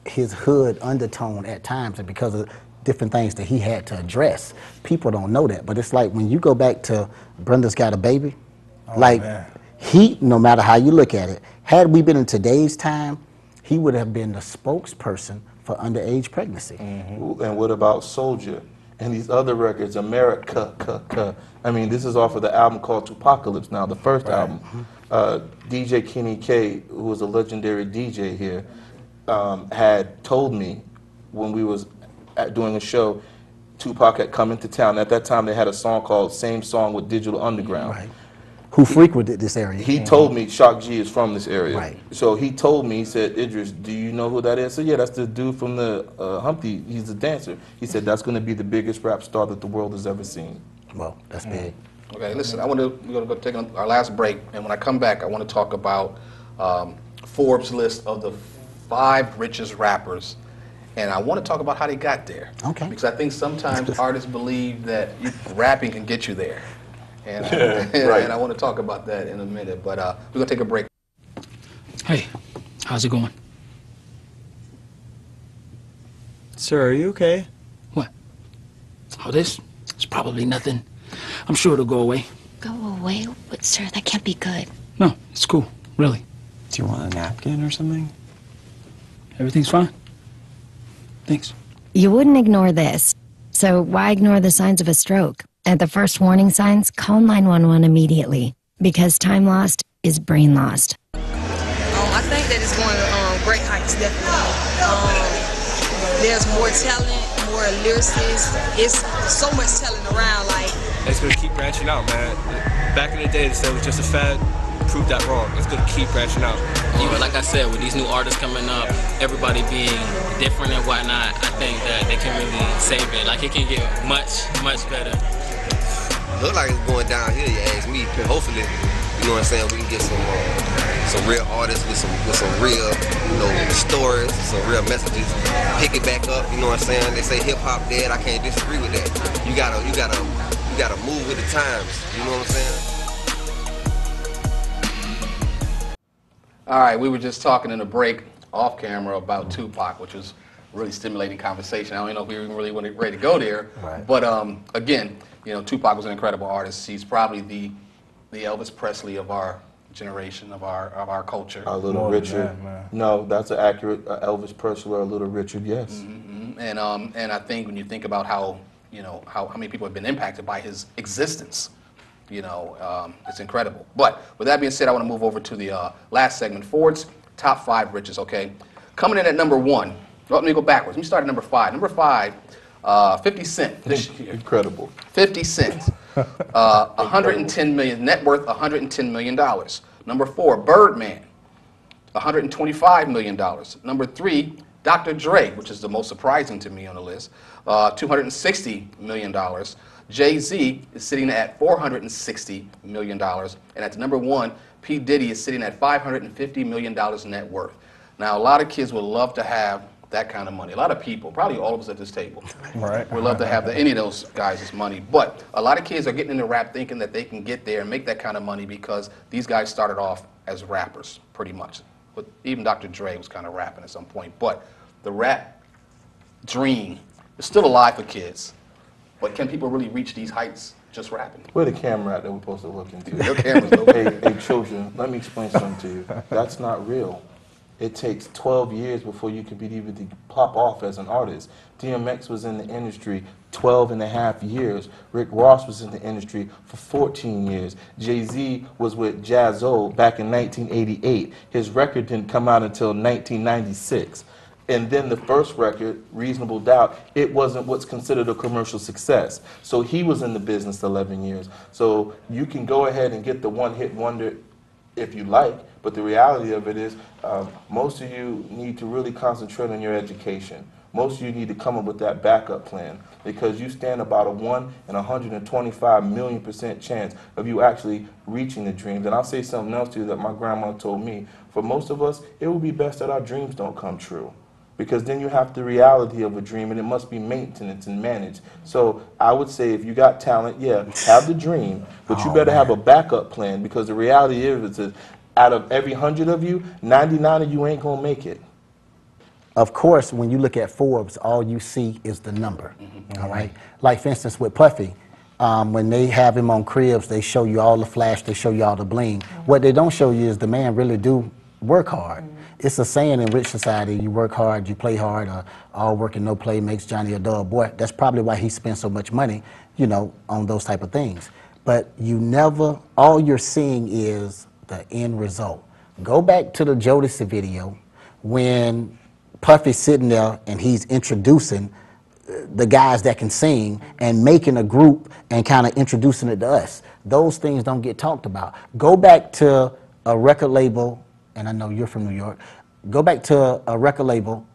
his hood undertone at times and because of different things that he had to address, people don't know that. But it's like when you go back to Brenda's Got a Baby, he, no matter how you look at it, had we been in today's time, he would have been the spokesperson for underage pregnancy. And what about Soldier? And these other records, America. I mean, this is off of the album called Tupacalypse now, the first album. DJ Kenny K, who was a legendary DJ here, had told me when we was doing a show, Tupac had come into town. At that time, they had a song called Same Song with Digital Underground. Right. Who frequented this area. He told me Shock G is from this area. Right. So he told me, he said, Idris, do you know who that is? I said, yeah, that's the dude from the Humpty. He's a dancer. He said, that's going to be the biggest rap star that the world has ever seen. Well, that's big. Okay, listen, we're going to go take our last break, and when I come back, I want to talk about Forbes' list of the 5 richest rappers, and I want to talk about how they got there. Okay. Because I think sometimes artists believe that rapping can get you there. And, Right. and I want to talk about that in a minute, but we're going to take a break. Hey, how's it going? Sir, are you okay? What? Oh, this? It's probably nothing. I'm sure it'll go away. Go away? But, sir, that can't be good. No, it's cool, really. Do you want a napkin or something? Everything's fine. Thanks. You wouldn't ignore this, so why ignore the signs of a stroke? At the first warning signs, call 911 immediately, because time lost is brain lost. I think that it's going to great heights, definitely. There's more talent, more lyricists. It's so much talent around. Like, It's going to keep branching out, man. Back in the day, they said it was just a fad. Prove that wrong. It's going to keep branching out. Even like I said, with these new artists coming up, everybody being different and whatnot, I think that they can really save it. Like, it can get much, much better. Look like it's going downhill, you ask me. Hopefully, you know what I'm saying, we can get some real artists with some real, stories, some real messages. Pick it back up, you know what I'm saying? They say hip hop dead, I can't disagree with that. You gotta move with the times, you know what I'm saying? All right, we were just talking in a break off camera about Tupac, which was really stimulating conversation. I don't know if we were really ready to go there, Right. But again, Tupac was an incredible artist. He's probably the Elvis Presley of our generation, of our culture. A Little Richard. No, that's an accurate Elvis Presley or a Little Richard, yes. Mm-hmm. And I think when you think about how many people have been impacted by his existence, it's incredible. But with that being said, I want to move over to the last segment, Ford's top 5 riches, okay? Coming in at number 1, let me go backwards. Let me start at number 5. Number 5, 50 Cent this year. Incredible. 50 Cent, 110 million, net worth $110 million. Number 4, Birdman, $125 million. Number 3, Dr. Dre, which is the most surprising to me on the list, $260 million. Jay-Z is sitting at $460 million. And at number 1, P. Diddy is sitting at $550 million net worth. Now, a lot of kids would love to have that kind of money. A lot of people, probably all of us at this table, would love to have any of those guys' money. But a lot of kids are getting into rap thinking that they can get there and make that kind of money because these guys started off as rappers, pretty much. But even Dr. Dre was kind of rapping at some point. But the rap dream is still alive for kids. But can people really reach these heights just rapping? Where the camera at that we're supposed to look into? Your camera's low. Hey, children, let me explain something to you. That's not real. It takes 12 years before you can be able to pop off as an artist. DMX was in the industry 12 and a half years. Rick Ross was in the industry for 14 years. Jay-Z was with Jaz-O back in 1988. His record didn't come out until 1996. And then the first record, Reasonable Doubt, it wasn't what's considered a commercial success. So he was in the business 11 years. So you can go ahead and get the one-hit wonder if you like, but the reality of it is most of you need to really concentrate on your education. Most of you need to come up with that backup plan because you stand about a 1 in 125 million% chance of you actually reaching the dreams. And I'll say something else to you that my grandma told me. For most of us, it would be best that our dreams don't come true, because then you have the reality of a dream and it must be maintenance and managed. So I would say if you got talent, yeah, have the dream, but you better have a backup plan, because the reality is out of every 100 of you, 99 of you ain't gonna make it. Of course, when you look at Forbes, all you see is the number, all right? Like, for instance, with Puffy, when they have him on Cribs, they show you all the flash, they show you all the bling. What they don't show you is the man really do work hard. It's a saying in rich society, you work hard, you play hard, all work and no play makes Johnny a dull boy. That's probably why he spends so much money, you know, on those type of things. But you never, all you're seeing is the end result. Go back to the Jodeci video when Puffy's sitting there and he's introducing the guys that can sing and making a group and kind of introducing it to us. Those things don't get talked about. Go back to a record label, and I know you're from New York, go back to a record label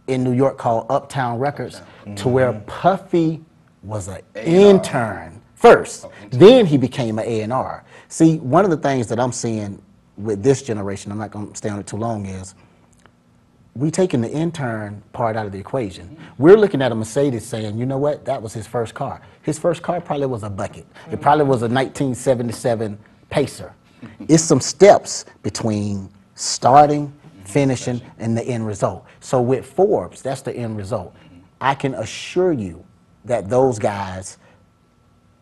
in New York called Uptown Records, to where Puffy was an intern first. Then he became an A&R. See, one of the things that I'm seeing with this generation, I'm not going to stay on it too long, is we taking the intern part out of the equation. We're looking at a Mercedes saying, you know what, that was his first car. His first car probably was a bucket. It probably was a 1977 Pacer. It's some steps between starting, finishing, and the end result. So with Forbes, that's the end result. I can assure you that those guys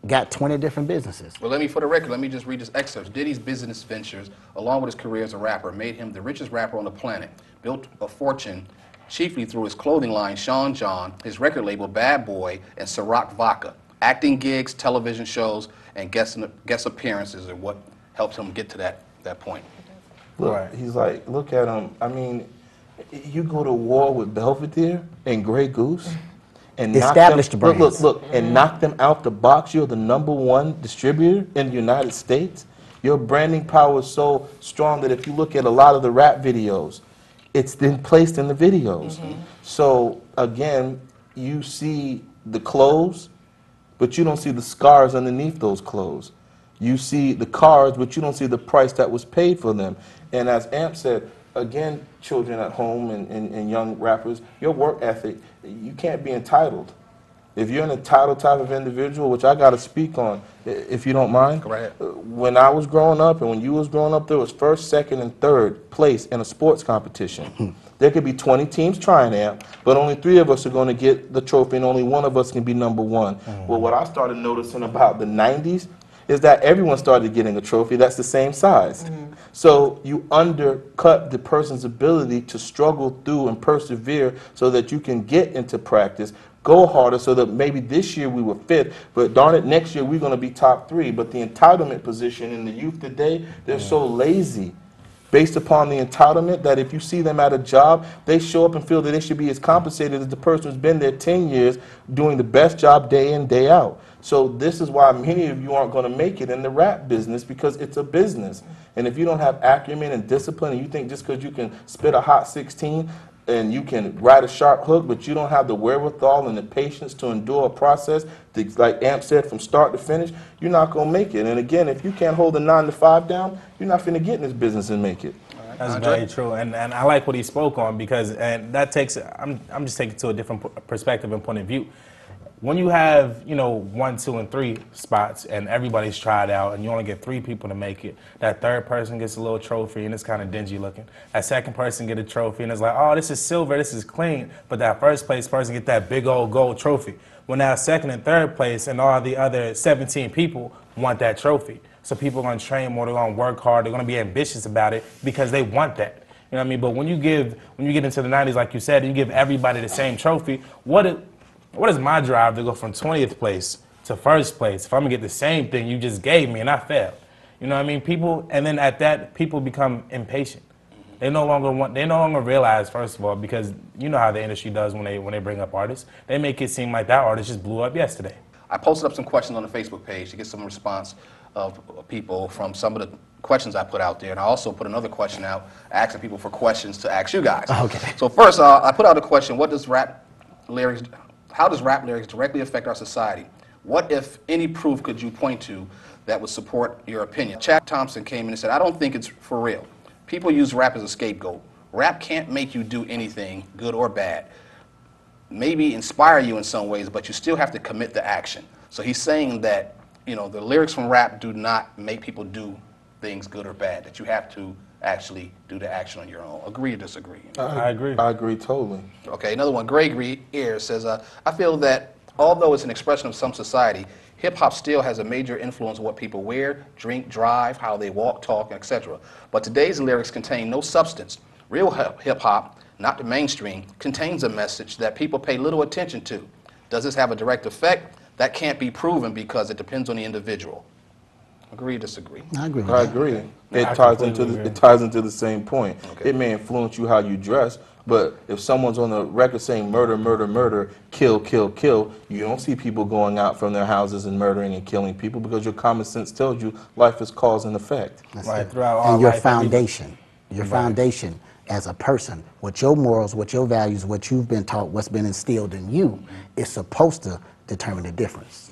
got 20 different businesses. Well, for the record, let me just read this excerpt. Diddy's business ventures, along with his career as a rapper, made him the richest rapper on the planet. Built a fortune chiefly through his clothing line, Sean John, his record label, Bad Boy, and Ciroc Vodka. Acting gigs, television shows, and guest appearances are what helped him get to that point. Look, he's like, look at him. I mean, you go to war with Belvedere and Grey Goose and established knock them, brands. look, and knock them out the box. You're the #1 distributor in the United States. Your branding power is so strong that if you look at a lot of the rap videos, it's been placed in the videos. So again, you see the clothes, but you don't see the scars underneath those clothes. You see the cars, but you don't see the price that was paid for them. And as Amp said, again, children at home and young rappers, your work ethic, you can't be entitled. If you're an entitled type of individual, which I got to speak on, if you don't mind. Go ahead. When I was growing up and when you was growing up, there was first, second, and third place in a sports competition. There could be 20 teams trying Amp, but only 3 of us are going to get the trophy and only 1 of us can be #1. Well, what I started noticing about the 90s is that everyone started getting a trophy that's the same size. So you undercut the person's ability to struggle through and persevere so that you can get into practice, go harder so that maybe this year we were 5th, but darn it, next year we're going to be top 3. But the entitlement position in the youth today, they're so lazy based upon the entitlement that if you see them at a job, they show up and feel that they should be as compensated as the person who's been there 10 years doing the best job day in, day out. So this is why many of you aren't going to make it in the rap business, because it's a business. And if you don't have acumen and discipline, and you think just because you can spit a hot 16 and you can write a sharp hook, but you don't have the wherewithal and the patience to endure a process, like Amp said, from start to finish, you're not going to make it. And again, if you can't hold a 9 to 5 down, you're not going to get in this business and make it. That's very true, and I like what he spoke on, because that takes, I'm just taking it to a different perspective and point of view. When you have, 1, 2, and 3 spots and everybody's tried out and you only get 3 people to make it, that third person gets a little trophy and it's kind of dingy looking. That second person get a trophy and it's like, oh, this is silver, this is clean. But that first place person get that big old gold trophy. Well, now second and third place and all the other 17 people want that trophy. So people are going to train more, they're going to work hard, they're going to be ambitious about it because they want that. You know what I mean? But when you get into the 90s, like you said, and you give everybody the same trophy, what is my drive to go from 20th place to first place if I'm gonna get the same thing you just gave me and I failed? You know what I mean? People, and then at that, people become impatient. They no longer realize, first of all, because you know how the industry does when they bring up artists. They make it seem like that artist just blew up yesterday. I posted up some questions on the Facebook page to get some response of people from some of the questions I put out there, and I also put another question out asking people for questions to ask you guys. Okay. So first, I put out a question: how does rap lyrics directly affect our society? What, if any, proof could you point to that would support your opinion? Chad Thompson came in and said, I don't think it's for real. People use rap as a scapegoat. Rap can't make you do anything, good or bad. Maybe inspire you in some ways, but you still have to commit the action. So he's saying that, you know, the lyrics from rap do not make people do things good or bad, that you have to actually do the action on your own. Agree or disagree? I agree. I agree totally. Okay, another one. Gregory Ayers says, I feel that although it's an expression of some society, hip-hop still has a major influence on what people wear, drink, drive, how they walk, talk, etc. But today's lyrics contain no substance. Real hip-hop, not the mainstream, contains a message that people pay little attention to. Does this have a direct effect? That can't be proven because it depends on the individual. Agree or disagree? I agree with I that. agree. Yeah, It ties into the same point. Okay. It may influence you how you dress, but if someone's on the record saying murder, murder, murder, kill, kill, kill, you don't see people going out from their houses and murdering and killing people because your common sense tells you life is cause and effect. Right. And your foundation, foundation as a person, what your morals, what your values, what you've been taught, what's been instilled in you, is supposed to determine the difference.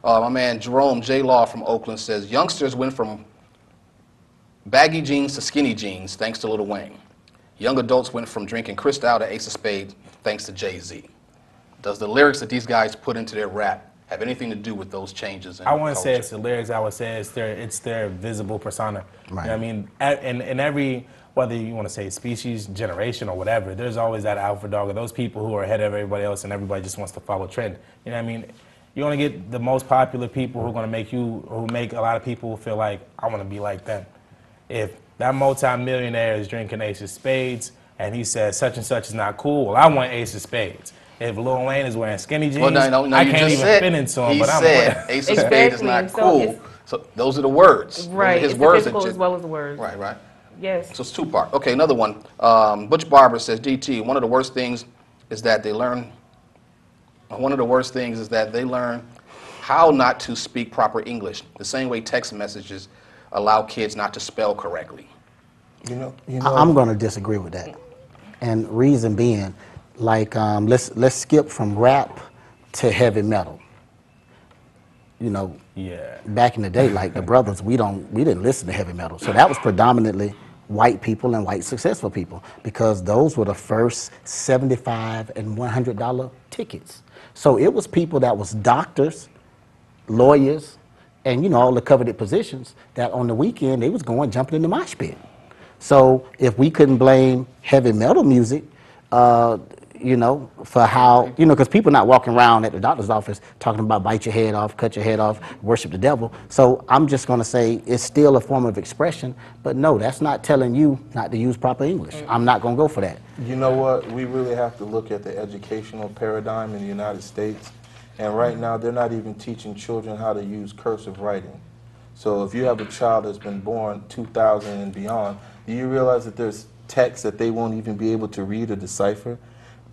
My man Jerome J. Law from Oakland says, youngsters went from baggy jeans to skinny jeans thanks to Lil Wayne. Young adults went from drinking Cristal to Ace of Spades thanks to Jay-Z. Does the lyrics that these guys put into their rap have anything to do with those changes in I wouldn't culture? say it's the lyrics. I would say it's their visible persona. Right. You know what I mean? In every, whether you want to say species, generation, or whatever, there's always that alpha dog of those people who are ahead of everybody else and everybody just wants to follow trend. You know what I mean? You're going to get the most popular people who are going to who make a lot of people feel like, I want to be like them. If that multi-millionaire is drinking Ace of Spades and he says such and such is not cool, well, I want Ace of Spades. If Lil Wayne is wearing skinny jeans, I can't even fit into him, but I'm wearing Ace of Spades is not cool. So those are the words. Right. His it's words the physical as well as the words. Right, right. Yes. So it's two-part. Okay, another one. Butch Barber says, DT, one of the worst things is that they learn how not to speak proper English, the same way text messages allow kids not to spell correctly. You know, I'm going to disagree with that. And reason being, like, let's skip from rap to heavy metal. You know, back in the day, like the brothers, we didn't listen to heavy metal. So that was predominantly white people and white successful people because those were the first $75 and $100 tickets. So it was people that was doctors, lawyers, and, you know, all the coveted positions that on the weekend they was going jumping in the mosh pit. So if we couldn't blame heavy metal music, you know, for how, you know, because people not walking around at the doctor's office talking about bite your head off, cut your head off, worship the devil. So I'm just going to say it's still a form of expression, but no, that's not telling you not to use proper English. I'm not going to go for that. You know what? We really have to look at the educational paradigm in the United States. And right now, they're not even teaching children how to use cursive writing. So if you have a child that's been born 2000 and beyond, do you realize that there's text that they won't even be able to read or decipher?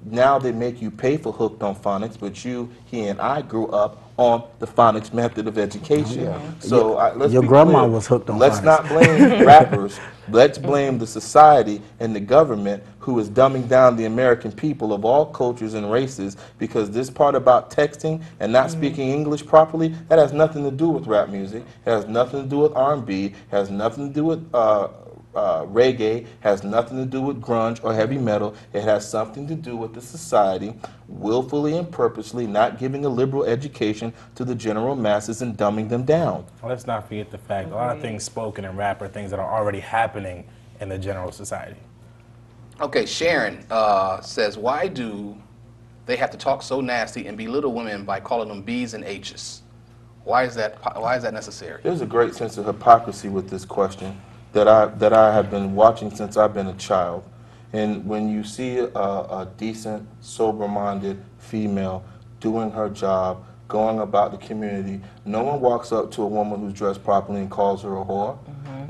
Now they make you pay for Hooked on Phonics, but he and I grew up on the phonics method of education. Yeah. So let's your be grandma clear. was hooked on Let's phonics. not blame rappers. Let's blame the society and the government who is dumbing down the American people of all cultures and races, because this part about texting and not speaking English properly, that has nothing to do with rap music. It has nothing to do with R&B. It has nothing to do with reggae, has nothing to do with grunge or heavy metal. It has something to do with the society willfully and purposely not giving a liberal education to the general masses and dumbing them down. Well, let's not forget the fact a lot of things spoken in rap are things that are already happening in the general society. Okay, Sharon says, why do they have to talk so nasty and belittle women by calling them B's and H's? Why is that necessary? There's a great sense of hypocrisy with this question that I have been watching since I've been a child. And when you see a decent, sober-minded female doing her job, going about the community, no one walks up to a woman who's dressed properly and calls her a whore.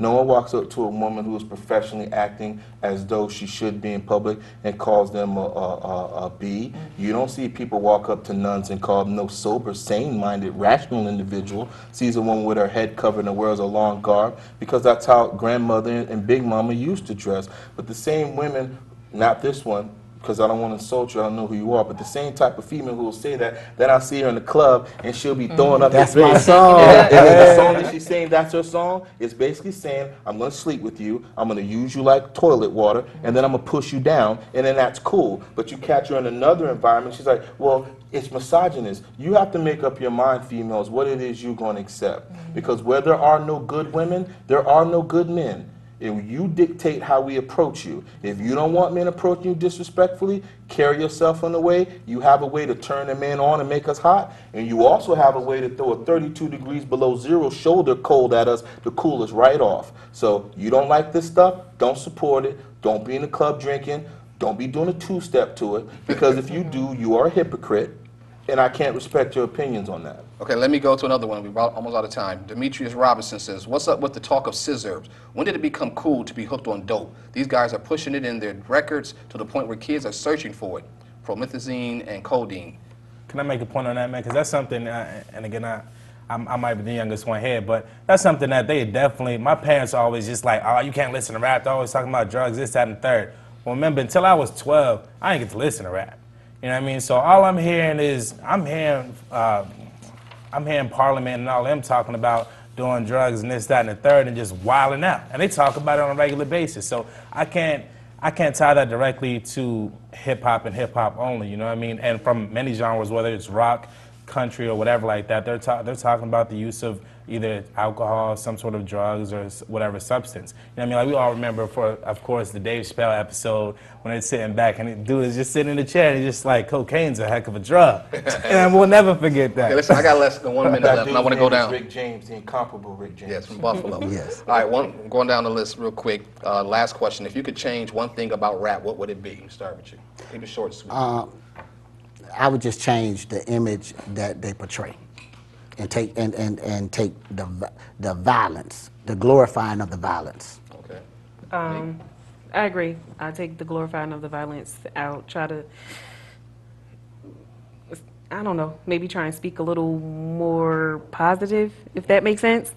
No one walks up to a woman who is professionally acting as though she should be in public and calls them a B. You don't see people walk up to nuns and call them no sober, sane-minded, rational individual. Sees a woman with her head covered and wears a long garb, because that's how grandmother and big mama used to dress. But the same women, not this one, because I don't want to insult you, I don't know who you are, but the same type of female who will say that, then I'll see her in the club and she'll be throwing up That's the my bass. song. And the song that she's saying that's her song is basically saying, I'm going to sleep with you, I'm going to use you like toilet water, and then I'm going to push you down, and then that's cool. But you catch her in another environment, she's like, well, it's misogynist. You have to make up your mind, females, what it is you're going to accept. Because where there are no good women, there are no good men. If you dictate how we approach you, if you don't want men approaching you disrespectfully, carry yourself in a way, you have a way to turn a man on and make us hot, and you also have a way to throw a 32 degrees below zero shoulder cold at us to cool us right off. So you don't like this stuff, don't support it, don't be in the club drinking, don't be doing a two-step to it, because if you do, you are a hypocrite, and I can't respect your opinions on that. Okay, let me go to another one. We're almost out of time. Demetrius Robinson says, what's up with the talk of scissorbs? When did it become cool to be hooked on dope? These guys are pushing it in their records to the point where kids are searching for it. Promethazine and codeine. Can I make a point on that, man? Because that's something, and again, I might be the youngest one here, but that's something that they definitely, my parents are always just like, oh, you can't listen to rap. They're always talking about drugs, this, that, and the third. Well, remember, until I was 12, I didn't get to listen to rap. You know what I mean? So all I'm hearing is, I'm hearing Parliament and all them talking about doing drugs and this, that, and the third, and just wilding out. And they talk about it on a regular basis. So I can't tie that directly to hip-hop and hip-hop only, you know what I mean? And from many genres, whether it's rock, country, or whatever like that, they're talking about the use of either alcohol, some sort of drugs, or whatever substance. You know what I mean? Like, we all remember, of course, the Dave Chappelle episode when they're sitting back and the dude is just sitting in the chair and he's just like, cocaine's a heck of a drug. And we'll never forget that. Okay, listen, I got less than 1 minute left, and I want to go down. Rick James, the incomparable Rick James. Yes, from Buffalo. Yes. All right, going down the list real quick. Last question. If you could change one thing about rap, what would it be? Let me start with you. Keep it short and sweet. I would just change the image that they portray, and take the violence, the glorifying of the violence. Okay. I agree. I take the glorifying of the violence out. Try to, I don't know, maybe try and speak a little more positive, if that makes sense.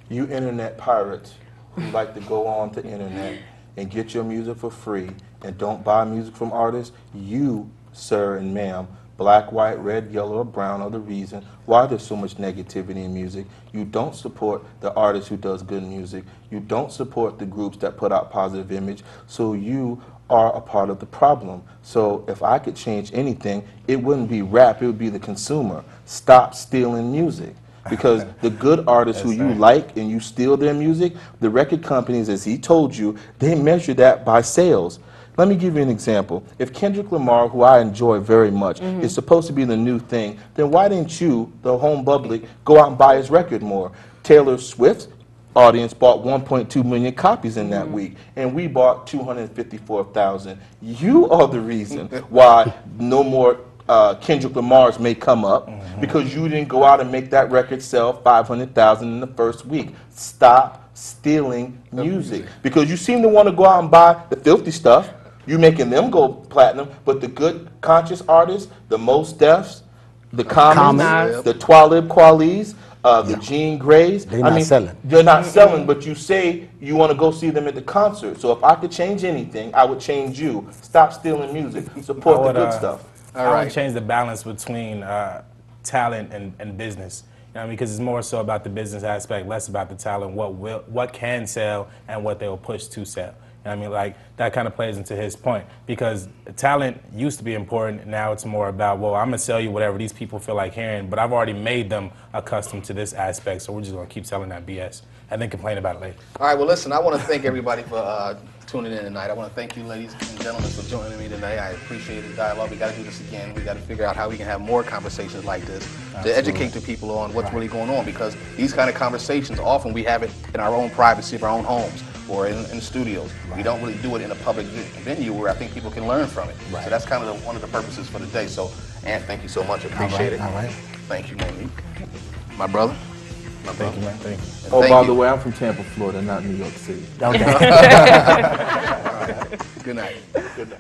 You internet pirates who like to go on the internet and get your music for free and don't buy music from artists, you, sir and ma'am, black, white, red, yellow, or brown are the reason why there's so much negativity in music. You don't support the artist who does good music. You don't support the groups that put out positive image. So you are a part of the problem. So if I could change anything, it wouldn't be rap, it would be the consumer. Stop stealing music. Because the good artists who you like and you steal their music, the record companies, as he told you, they measure that by sales. Let me give you an example. If Kendrick Lamar, who I enjoy very much, is supposed to be the new thing, then why didn't you, the home public, go out and buy his record more? Taylor Swift's audience bought 1.2 million copies in that week, and we bought 254,000. You are the reason why no more Kendrick Lamar's may come up, because you didn't go out and make that record sell 500,000 in the first week. Stop stealing music, because you seem to want to go out and buy the filthy stuff. You're making them go platinum, but the good conscious artists, the Mos Defs, the Commons, the Twalib Kweli's, the Jean Grays, They're not selling. They're not selling, but you say you want to go see them at the concert. So if I could change anything, I would change you. Stop stealing music. Support the good stuff. I would change the balance between talent and business. You know what I mean? Because it's more so about the business aspect, less about the talent, what can sell and what they will push to sell. You know what I mean? Like, that kind of plays into his point, because talent used to be important. Now it's more about, well, I'm going to sell you whatever these people feel like hearing, but I've already made them accustomed to this aspect, so we're just going to keep selling that BS and then complain about it later. All right, well, listen, I want to thank everybody for tuning in tonight. I want to thank you, ladies and gentlemen, for joining me today. I appreciate the dialogue. We got to do this again. We got to figure out how we can have more conversations like this to educate the people on what's really going on, because these kind of conversations, often we have it in our own privacy of our own homes or in studios. We don't really do it in a public venue where I think people can learn from it. So that's kind of one of the purposes for the day. So, Ant, thank you so much. I appreciate it. All right. Thank you, Monique. My brother. Thank you, man. Thank you. Oh, Thank by you. the way, I'm from Tampa, Florida, not New York City. Okay. Good night. Good night.